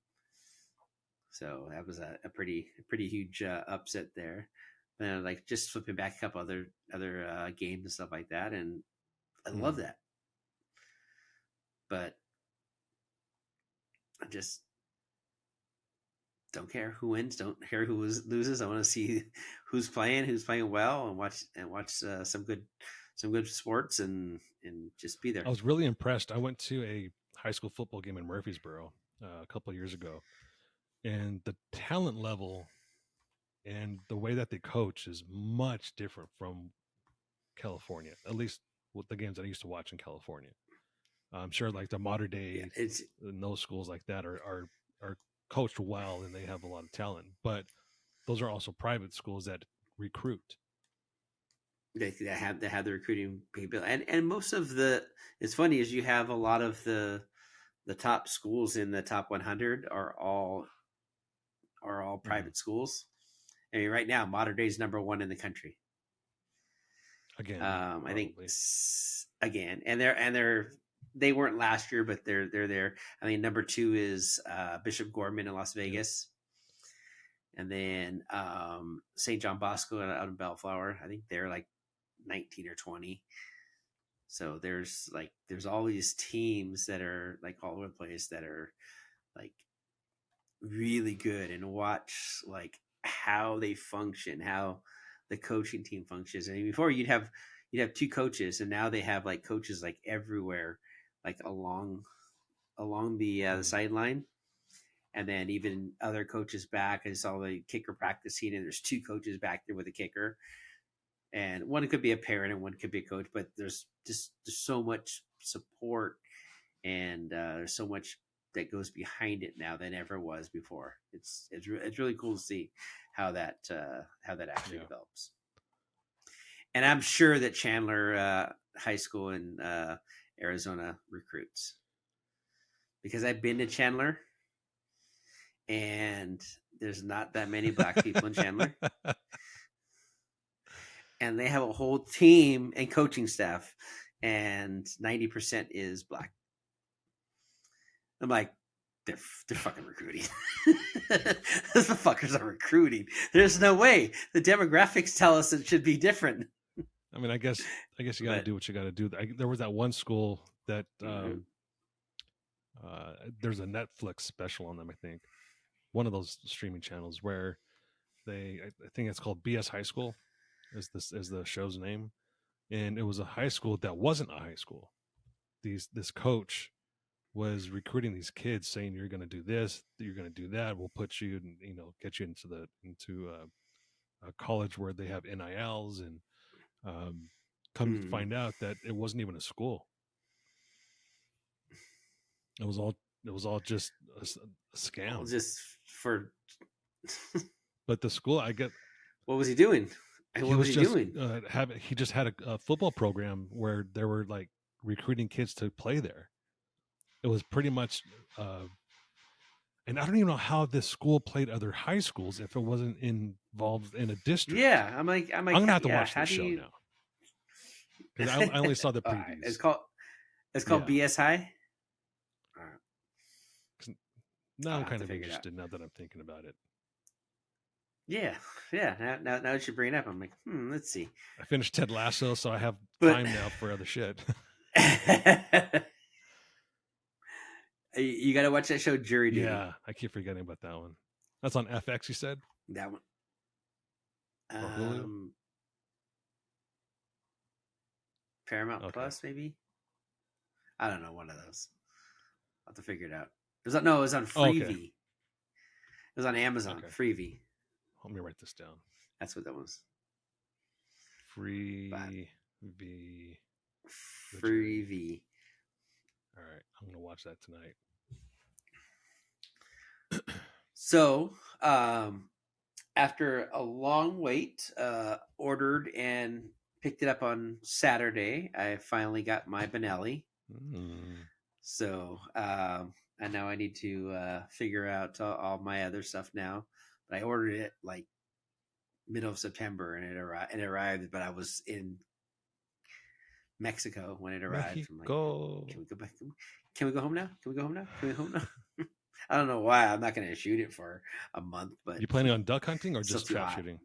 [SPEAKER 2] So that was a pretty huge upset there. And like just flipping back a couple other games and stuff like that, and I love that. But I just don't care who wins, don't care who loses. I want to see who's playing well, and watch some good sports, and just be there.
[SPEAKER 1] I was really impressed. I went to a high school football game in Murfreesboro a couple of years ago, and the talent level and the way that they coach is much different from California, at least with the games that I used to watch in California. I'm sure like the modern day in those schools like that are coached well, and they have a lot of talent, but those are also private schools that recruit.
[SPEAKER 2] They have the recruiting people, and most of it's funny is you have a lot of the top schools in the top 100 are all private schools. I mean, right now, Modern Day is number 1 in the country.
[SPEAKER 1] Again,
[SPEAKER 2] I think again, and they weren't last year, but they're there. I mean, number 2 is Bishop Gorman in Las Vegas, and then St. John Bosco out in Bellflower. I think they're like 19 or 20. So there's all these teams that are like all over the place that are like really good, and watch like how they function, how the coaching team functions. I mean, before you'd have 2 coaches, and now they have like coaches like everywhere, like along the sideline, and then even other coaches back. I saw the kicker practicing, and there's 2 coaches back there with a kicker, and one could be a parent and one could be a coach, but there's so much support, and there's so much that goes behind it now than ever was before. It's really cool to see how that actually develops. And I'm sure that Chandler High School in Arizona recruits, because I've been to Chandler, and there's not that many black people in Chandler. And they have a whole team and coaching staff, and 90% is black. I'm like, they're fucking recruiting. Those fuckers are recruiting. There's no way. The demographics tell us it should be different.
[SPEAKER 1] I mean, I guess you got to do what you got to do. There was that one school that there's a Netflix special on them, I think, one of those streaming channels, where I think it's called BS High School, as the show's name, and it was a high school that wasn't a high school. This coach was recruiting these kids, saying you're going to do this, you're going to do that. We'll put you, get you into a college where they have NILs, and come to find out that it wasn't even a school. It was all just a scam.
[SPEAKER 2] Just for.
[SPEAKER 1] But the school, I get.
[SPEAKER 2] What was he doing? What was he doing?
[SPEAKER 1] He just had a football program where they were like recruiting kids to play there. It was pretty much, and I don't even know how this school played other high schools if it wasn't involved in a district.
[SPEAKER 2] Yeah, I'm gonna
[SPEAKER 1] have to watch this show now. Because I only saw the previews.
[SPEAKER 2] It's called BS High.
[SPEAKER 1] Now I'm kind of interested now that I'm thinking about it.
[SPEAKER 2] Yeah. Now that you bring it up, I'm like, let's see.
[SPEAKER 1] I finished Ted Lasso, so I have time now for other shit.
[SPEAKER 2] You got to watch that show, Jury Duty.
[SPEAKER 1] Yeah, I keep forgetting about that one. That's on FX, you said?
[SPEAKER 2] That one.
[SPEAKER 1] Or Hulu?
[SPEAKER 2] Paramount Plus, maybe? I don't know, one of those. I'll have to figure it out. It was on Freevee. Okay. It was on Amazon, Freevee.
[SPEAKER 1] Let me write this down.
[SPEAKER 2] That's what that was.
[SPEAKER 1] Freevee. All right, I'm going to watch that tonight.
[SPEAKER 2] So, after a long wait, ordered and picked it up on Saturday, I finally got my Benelli. So, and now I need to figure out all my other stuff now. But I ordered it like middle of September, and it arrived. But I was in Mexico when it arrived.
[SPEAKER 1] Mexico.
[SPEAKER 2] I'm like, can we go back? Can we go home now? I don't know why. I'm not going to shoot it for a month. But
[SPEAKER 1] you planning on duck hunting or just trap shooting?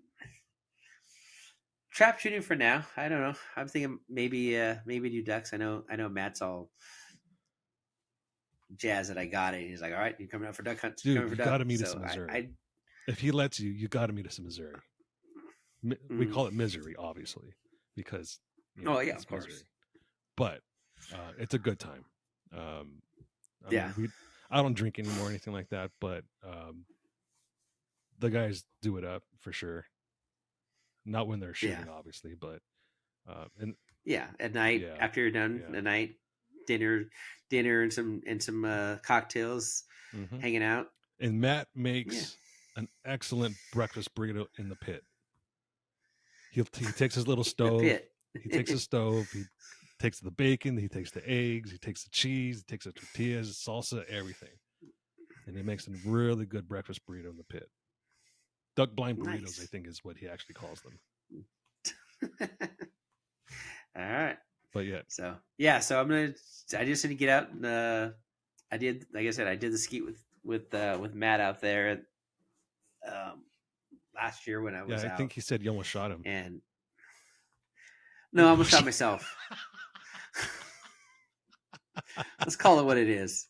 [SPEAKER 2] Trap shooting for now. I don't know. I'm thinking maybe do ducks. I know Matt's all jazzed that I got it. He's like, all right, you coming out for duck hunt?
[SPEAKER 1] Dude, you got to meet us in Missouri. If he lets you, you got to meet us in Missouri. We call it misery, obviously, because
[SPEAKER 2] of course.
[SPEAKER 1] Missouri. But it's a good time. I don't drink anymore or anything like that, but the guys do it up for sure. Not when they're shooting, obviously, but
[SPEAKER 2] at night after you're done, at night, dinner and some cocktails, hanging out.
[SPEAKER 1] And Matt makes an excellent breakfast burrito in the pit. He takes his little stove. He takes his stove. He takes the bacon. He takes the eggs. He takes the cheese. He takes the tortillas, salsa, everything, and he makes a really good breakfast burrito in the pit. Duck blind burritos, I think, is what he actually calls them.
[SPEAKER 2] All right.
[SPEAKER 1] But yeah.
[SPEAKER 2] So I just need to get out and I did, like I said, I did the skeet with Matt out there last year when I was out.
[SPEAKER 1] I think he said you almost shot him.
[SPEAKER 2] And no, I almost shot myself. Let's call it what it is.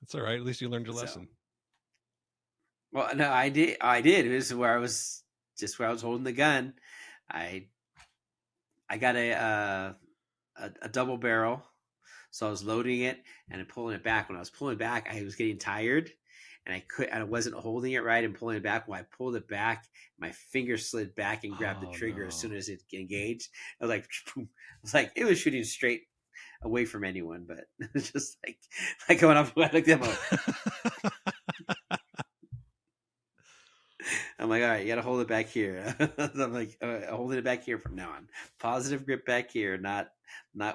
[SPEAKER 1] It's all right. At least you learned your lesson.
[SPEAKER 2] Well, no, I did. This is where I was holding the gun. I got a double barrel, so I was loading it and pulling it back. When I was pulling back, I was getting tired, and I wasn't holding it right and pulling it back. When I pulled it back, my finger slid back and grabbed the trigger as soon as it engaged. I was like, it was shooting straight away from anyone, but it was just like going off. I looked at them. I'm like, all right, you got to hold it back here. I'm like, holding it back here from now on. Positive grip back here, not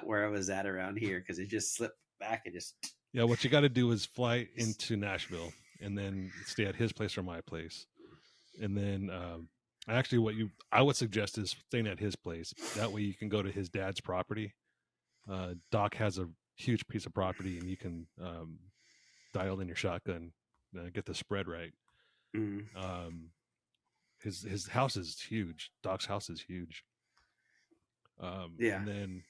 [SPEAKER 2] where I was at around here, because it just slipped back and just.
[SPEAKER 1] Yeah, what you got to do is fly into Nashville and then stay at his place or my place, and then actually, what I would suggest is staying at his place. That way, you can go to his dad's property. Doc has a huge piece of property, and you can dial in your shotgun, get the spread right. His house is huge. Doc's house is huge. And then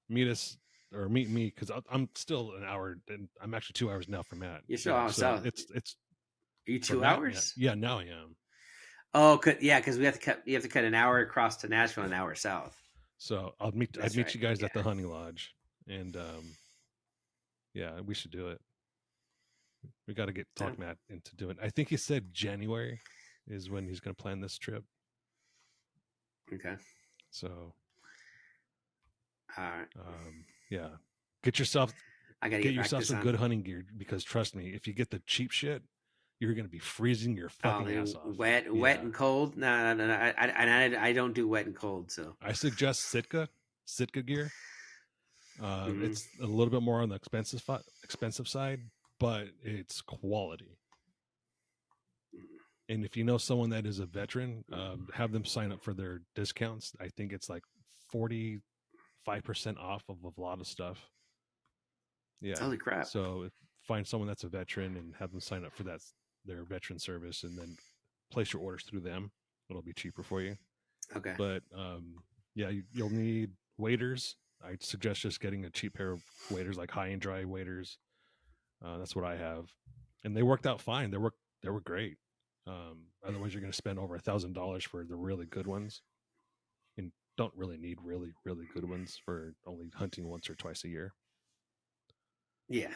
[SPEAKER 1] meet me, because I'm still an hour, and I'm actually 2 hours now from Matt.
[SPEAKER 2] You're still south.
[SPEAKER 1] It's
[SPEAKER 2] Are you
[SPEAKER 1] For
[SPEAKER 2] 2 hours?
[SPEAKER 1] Yeah, now I am.
[SPEAKER 2] Oh, yeah, because we have to cut. You have to cut an hour across to Nashville, an hour south.
[SPEAKER 1] So I'd
[SPEAKER 2] That's
[SPEAKER 1] meet
[SPEAKER 2] right.
[SPEAKER 1] you guys
[SPEAKER 2] Yeah.
[SPEAKER 1] at the hunting lodge, and yeah, we should do it. We got to
[SPEAKER 2] Yeah.
[SPEAKER 1] talk Matt into doing. I think he said January is when he's going to plan this trip.
[SPEAKER 2] Okay.
[SPEAKER 1] So,
[SPEAKER 2] All right.
[SPEAKER 1] yeah, get yourself
[SPEAKER 2] I gotta
[SPEAKER 1] get
[SPEAKER 2] get
[SPEAKER 1] yourself
[SPEAKER 2] practice
[SPEAKER 1] some
[SPEAKER 2] on.
[SPEAKER 1] good hunting gear, because trust me, if you get the cheap shit, you're going to be freezing your fucking ass off.
[SPEAKER 2] Wet and cold. No. I don't do wet and cold. So
[SPEAKER 1] I suggest Sitka gear.
[SPEAKER 2] Mhm.
[SPEAKER 1] It's a little bit more on the expensive side, but it's quality. And if you know someone that is a veteran, have them sign up for their discounts. I think it's like 45% off of a lot of stuff. Yeah.
[SPEAKER 2] Holy crap!
[SPEAKER 1] So find someone that's a veteran and have them sign up for their veteran service, and then place your orders through them. It'll be cheaper for you.
[SPEAKER 2] Okay.
[SPEAKER 1] But yeah, you'll need waders. I'd suggest just getting a cheap pair of waders, like high and dry waders. That's what I have, and they worked out fine. They were great. Otherwise, you're going to spend over $1,000 for the really good ones, and don't really need really good ones for only hunting once or twice a year.
[SPEAKER 2] Yeah.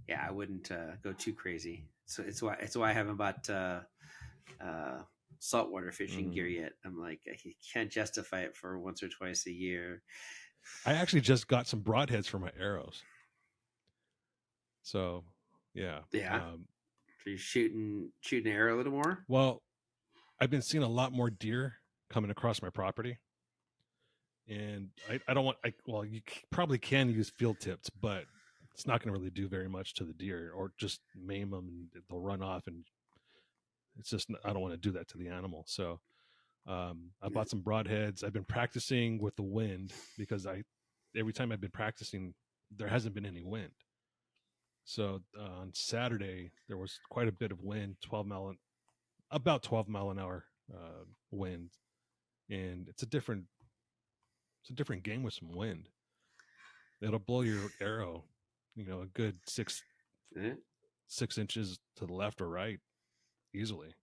[SPEAKER 2] I wouldn't go too crazy. So it's why I haven't bought saltwater fishing gear yet. I'm like, I can't justify it for once or twice a year.
[SPEAKER 1] I actually just got some broadheads for my arrows. So, yeah.
[SPEAKER 2] So you're shooting an arrow a little more?
[SPEAKER 1] Well, I've been seeing a lot more deer coming across my property. And I don't want, well, you probably can use field tips, but it's not going to really do very much to the deer, or just maim them and they'll run off. And it's just, I don't want to do that to the animal. So I bought some broadheads. I've been practicing with the wind, because every time I've been practicing, there hasn't been any wind. So on Saturday, there was quite a bit of wind, about 12 mile an hour wind. And it's a different game with some wind. It'll blow your arrow, a good 6 inches to the left or right easily.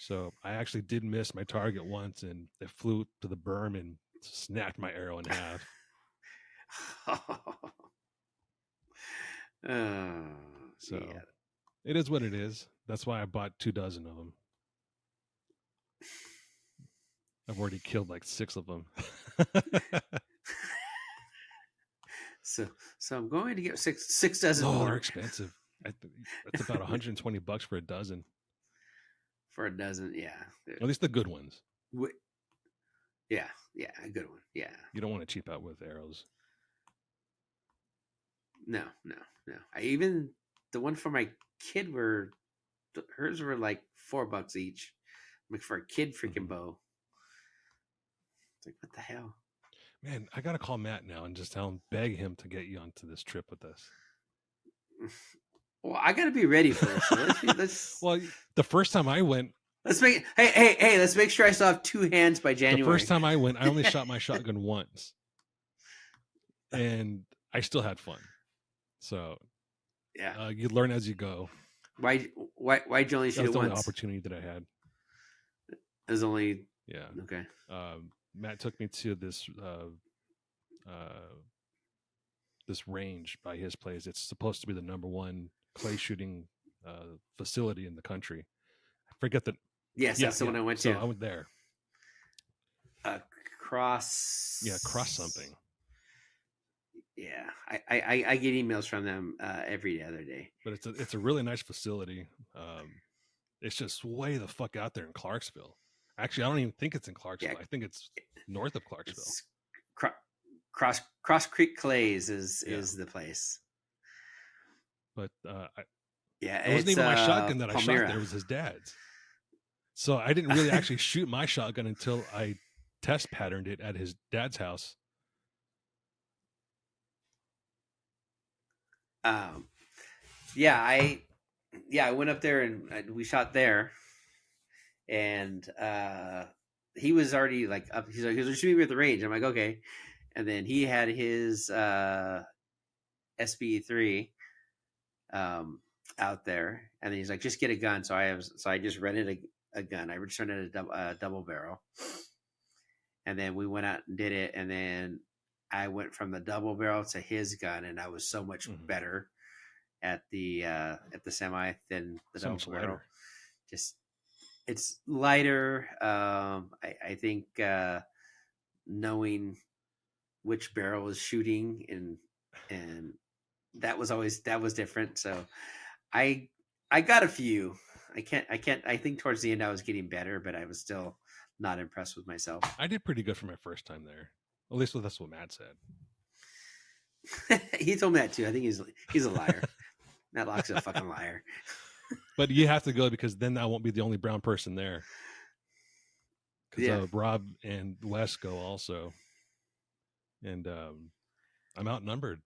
[SPEAKER 1] So I actually did miss my target once, and it flew to the berm and snapped my arrow in half. So yeah. It is what it is. That's why I bought 24 of them. I've already killed like 6 of them.
[SPEAKER 2] So I'm going to get six dozen more.
[SPEAKER 1] They're expensive. It's about $120 for a dozen.
[SPEAKER 2] For a dozen, yeah.
[SPEAKER 1] At least the good ones.
[SPEAKER 2] Yeah, a good one. Yeah.
[SPEAKER 1] You don't want to cheap out with arrows.
[SPEAKER 2] No. Even the one for my kid hers were like $4 each. Like for a kid freaking bow. It's like, what the hell?
[SPEAKER 1] Man, I gotta call Matt now and just beg him to get you onto this trip with us.
[SPEAKER 2] Well, I gotta be ready for it. So let's
[SPEAKER 1] Well, the first time I went,
[SPEAKER 2] let's make hey, let's make sure I still have 2 hands by January.
[SPEAKER 1] The first time I went, I only shot my shotgun once, and I still had fun. So
[SPEAKER 2] yeah,
[SPEAKER 1] you learn as you go.
[SPEAKER 2] Why'd you only shoot it once? That was the only
[SPEAKER 1] opportunity that I had.
[SPEAKER 2] It was only
[SPEAKER 1] okay. Matt took me to this this range by his place. It's supposed to be the #1 clay shooting facility in the country. I forget the.
[SPEAKER 2] Yes, that's the one I went to.
[SPEAKER 1] So I went there.
[SPEAKER 2] Cross.
[SPEAKER 1] Yeah, cross something.
[SPEAKER 2] Yeah, I get emails from them every other day.
[SPEAKER 1] But it's a really nice facility. It's just way the fuck out there in Clarksville. Actually, I don't even think it's in Clarksville. I think it's north of Clarksville.
[SPEAKER 2] Cross Creek Clays is the place.
[SPEAKER 1] But
[SPEAKER 2] it
[SPEAKER 1] wasn't even my shotgun that I shot there. It was his dad's. So I didn't really actually shoot my shotgun until I test patterned it at his dad's house.
[SPEAKER 2] I went up there and we shot there, and he was already like up. He's like, "Shoot me at the range." I'm like, "Okay," and then he had his SB3, out there, and then he's like, just get a gun. So I just rented a gun. I just rented a double barrel, and then we went out and did it, and then I went from the double barrel to his gun, and I was so much better at the semi than the double barrel. Just it's lighter. I think knowing which barrel is shooting and that was different. So I got a few. I think towards the end I was getting better, but I was still not impressed with myself.
[SPEAKER 1] I did pretty good for my first time there. At least that's what Matt said.
[SPEAKER 2] He told me that too. I think he's a liar. Matt Locke's a fucking liar.
[SPEAKER 1] But you have to go because then I won't be the only brown person there. Because Rob and Wes go also. And I'm outnumbered.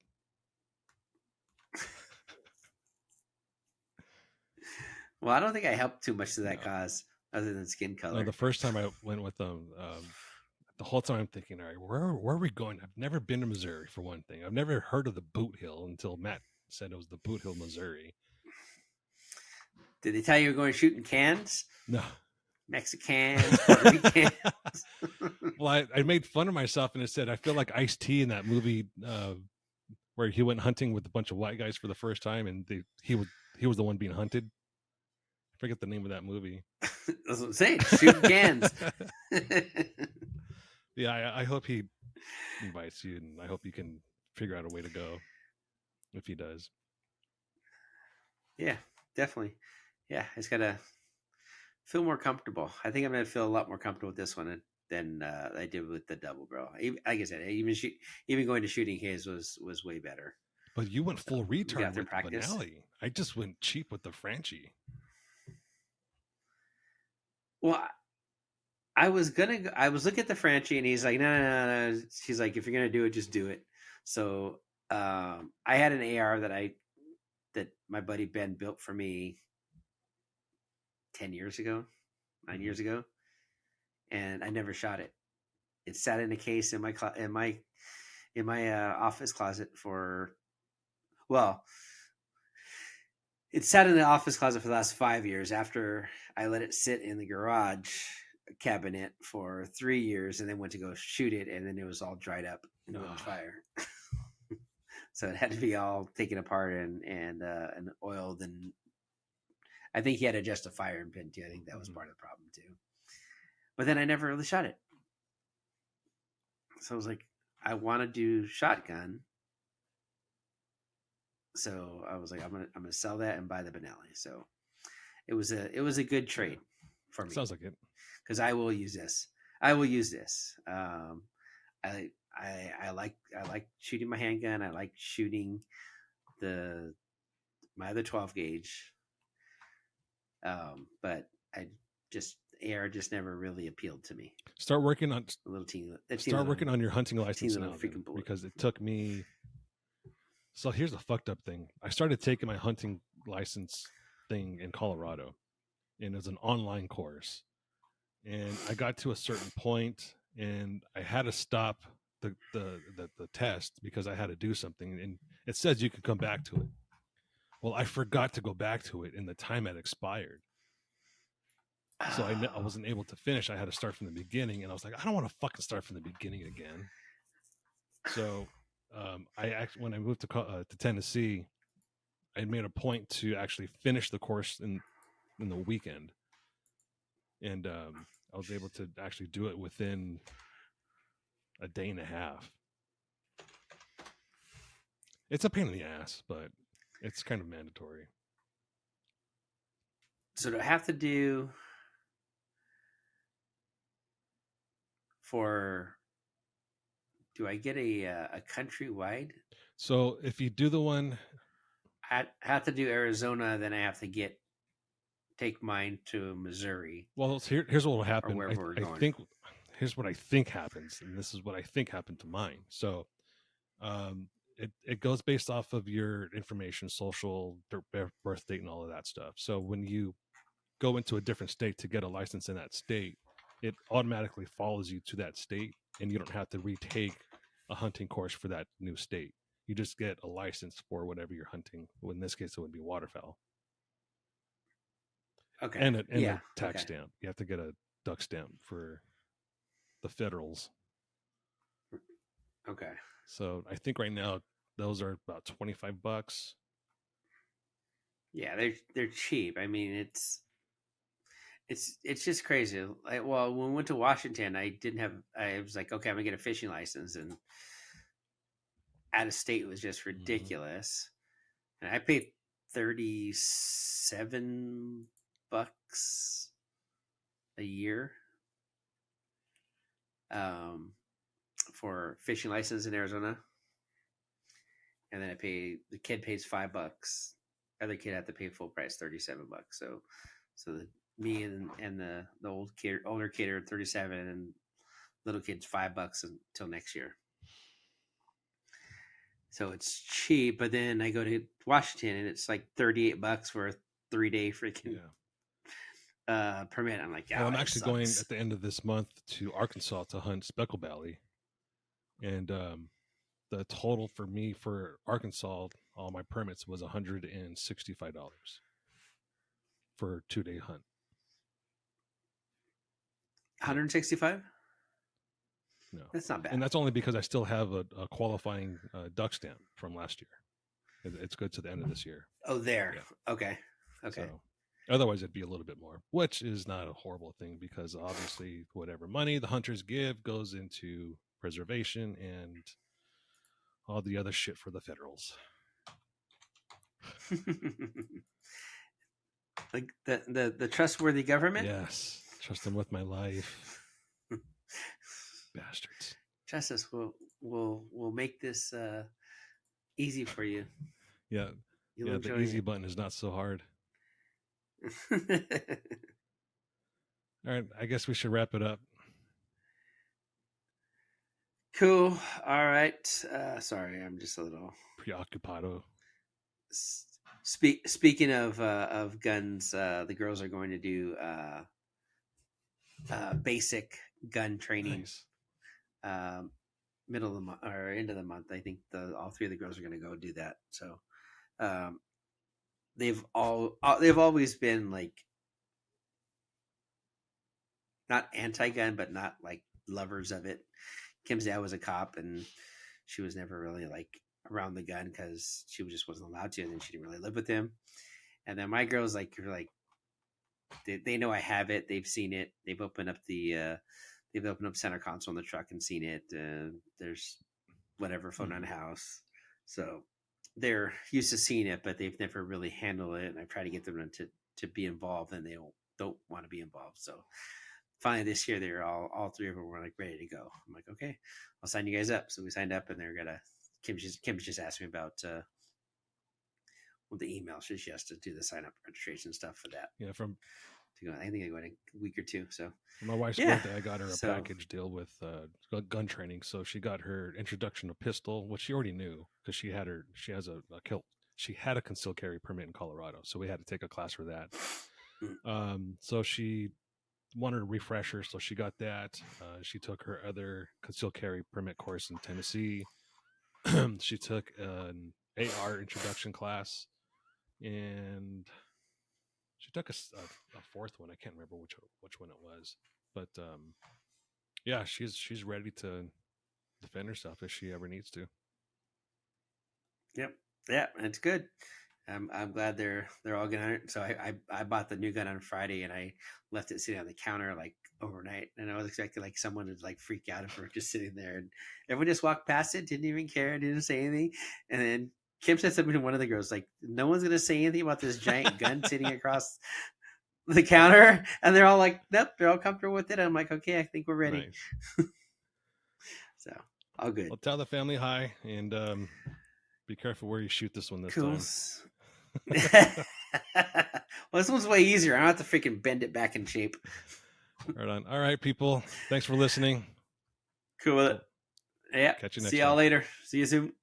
[SPEAKER 2] Well, I don't think I helped too much to that cause other than skin color.
[SPEAKER 1] No, the first time I went with them, the whole time I'm thinking, all right, where are we going? I've never been to Missouri, for one thing. I've never heard of the Boot Hill until Matt said it was the Boot Hill, Missouri.
[SPEAKER 2] Did they tell you were going shooting cans?
[SPEAKER 1] No.
[SPEAKER 2] Mexicans, Puerto Ricans.
[SPEAKER 1] Well, I made fun of myself and I said, I feel like Ice-T in that movie where he went hunting with a bunch of white guys for the first time and he was the one being hunted. I forget the name of that movie.
[SPEAKER 2] That's what I'm saying. Shooting cans.
[SPEAKER 1] Yeah, I hope he invites you, and I hope you can figure out a way to go if he does.
[SPEAKER 2] Yeah, definitely. Yeah, it's got to feel more comfortable. I think I'm going to feel a lot more comfortable with this one than I did with the double barrel. Like I said, even going to shooting his was way better.
[SPEAKER 1] But you went full retard with Benelli. I just went cheap with the Franchi.
[SPEAKER 2] Well, I was looking at the Franchi, and he's like, no. He's like, if you're gonna do it, just do it. So I had an AR that my buddy Ben built for me 9 years ago, and I never shot it. It sat in a case in my office closet it sat in the office closet for the last 5 years after I let it sit in the garage cabinet for 3 years and then went to go shoot it, and then it was all dried up and went on fire. So it had to be all taken apart and oiled, and I think he had to adjust a fire and pin too. I think that was part of the problem too. But then I never really shot it. So I was like, I want to do shotgun. So I was like, I'm gonna sell that and buy the Benelli. So it was a good trade for me.
[SPEAKER 1] Sounds like it.
[SPEAKER 2] Because I will use this. I like shooting my handgun. I like shooting my other 12 gauge. But AR just never really appealed to me.
[SPEAKER 1] Start working on
[SPEAKER 2] a little teeny.
[SPEAKER 1] Working on your hunting license now, because it took me. So here's the fucked up thing. I started taking my hunting license thing in Colorado, and it was an online course. And I got to a certain point, and I had to stop the test because I had to do something. And it says you can come back to it. Well, I forgot to go back to it, and the time had expired. So I wasn't able to finish. I had to start from the beginning, and I was like, I don't want to fucking start from the beginning again. So when I moved to Tennessee, I made a point to actually finish the course in the weekend, and I was able to actually do it within a day and a half. It's a pain in the ass, but it's kind of mandatory.
[SPEAKER 2] So do I have to do do I get a countrywide?
[SPEAKER 1] So if you do the one,
[SPEAKER 2] I have to do Arizona, then I have to take mine to Missouri.
[SPEAKER 1] Well, here's what will happen.
[SPEAKER 2] I
[SPEAKER 1] think here's what I think happens, and this is what I think happened to mine. So it goes based off of your information, social, birth date, and all of that stuff. So when you go into a different state to get a license in that state, it automatically follows you to that state, and you don't have to retake a hunting course for that new state. You just get a license for whatever you're hunting. Well, in this case, it would be waterfowl.
[SPEAKER 2] Okay.
[SPEAKER 1] And
[SPEAKER 2] yeah.
[SPEAKER 1] a tax
[SPEAKER 2] Okay.
[SPEAKER 1] stamp. You have to get a duck stamp for the federals.
[SPEAKER 2] Okay.
[SPEAKER 1] So I think right now those are about $25.
[SPEAKER 2] Yeah, they're cheap. I mean, it's just crazy. Well, when we went to Washington, I was like, okay, I'm gonna get a fishing license, and out of state was just ridiculous. And I paid $37 a year for fishing license in Arizona, and then the kid pays $5. Other kid had to pay full price, $37. So me and the older kid are 37, and little kid's $5 until next year. So it's cheap, but then I go to Washington and it's like $38 for a 3-day freaking permit. I'm like,
[SPEAKER 1] well, I'm actually going at the end of this month to Arkansas to hunt speckled belly, and the total for me for Arkansas, all my permits was $165 for a 2-day hunt.
[SPEAKER 2] 165?
[SPEAKER 1] No,
[SPEAKER 2] that's not bad,
[SPEAKER 1] and that's only because I still have a qualifying duck stamp from last year. It's good to the end of this year.
[SPEAKER 2] Oh, there. Yeah. Okay.
[SPEAKER 1] So, otherwise, it'd be a little bit more, which is not a horrible thing because obviously, whatever money the hunters give goes into preservation and all the other shit for the federals.
[SPEAKER 2] Like the trustworthy government.
[SPEAKER 1] Yes, trust them with my life. Bastards.
[SPEAKER 2] Justice will make this easy for you.
[SPEAKER 1] Yeah. The easy button is not so hard. All right, I guess we should wrap it up.
[SPEAKER 2] Cool. All right. Sorry, I'm just a little
[SPEAKER 1] preoccupado.
[SPEAKER 2] Speaking of guns, the girls are going to do basic gun training.
[SPEAKER 1] Nice.
[SPEAKER 2] Middle of the month or end of the month. I think all 3 of the girls are going to go do that. So they've always been like not anti-gun, but not like lovers of it. Kim's dad was a cop, and she was never really like around the gun because she just wasn't allowed to, and then she didn't really live with him. And then my girls like they know I have it. They've seen it. They've opened up center console in the truck and seen it. There's whatever phone on the house. So they're used to seeing it, but they've never really handled it. And I try to get them to be involved, and they don't want to be involved. So finally this year, they're all 3 of them were like ready to go. I'm like, okay, I'll sign you guys up. So we signed up, and Kim just asked me about the email. So she has to do the sign up registration stuff for that.
[SPEAKER 1] Yeah,
[SPEAKER 2] I think I go in a week or 2. So
[SPEAKER 1] for my wife's birthday, I got her a package deal with gun training. So she got her introduction to pistol, which she already knew because she had a concealed carry permit in Colorado. So we had to take a class for that. So she wanted a refresher, so she got that. She took her other concealed carry permit course in Tennessee. She took an AR introduction class, and she took a 4th one. I can't remember which one it was, but yeah, she's ready to defend herself if she ever needs to.
[SPEAKER 2] Yep. Yeah, it's good. I'm glad they're all gonna. So I bought the new gun on Friday, and I left it sitting on the counter like overnight, and I was expecting like someone to like freak out if we're just sitting there, and everyone just walked past it, didn't even care, didn't say anything, and then Kim said something to one of the girls like, "No one's gonna say anything about this giant gun sitting across the counter," and they're all like, "Nope," they're all comfortable with it. I'm like, "Okay, I think we're ready." Nice. So all good.
[SPEAKER 1] Well, tell the family hi, and be careful where you shoot this one this time.
[SPEAKER 2] Well, this one's way easier. I don't have to freaking bend it back in shape.
[SPEAKER 1] Right on. All right, people. Thanks for listening.
[SPEAKER 2] Cool with it. Yeah.
[SPEAKER 1] Catch you next time.
[SPEAKER 2] See y'all later. See you soon.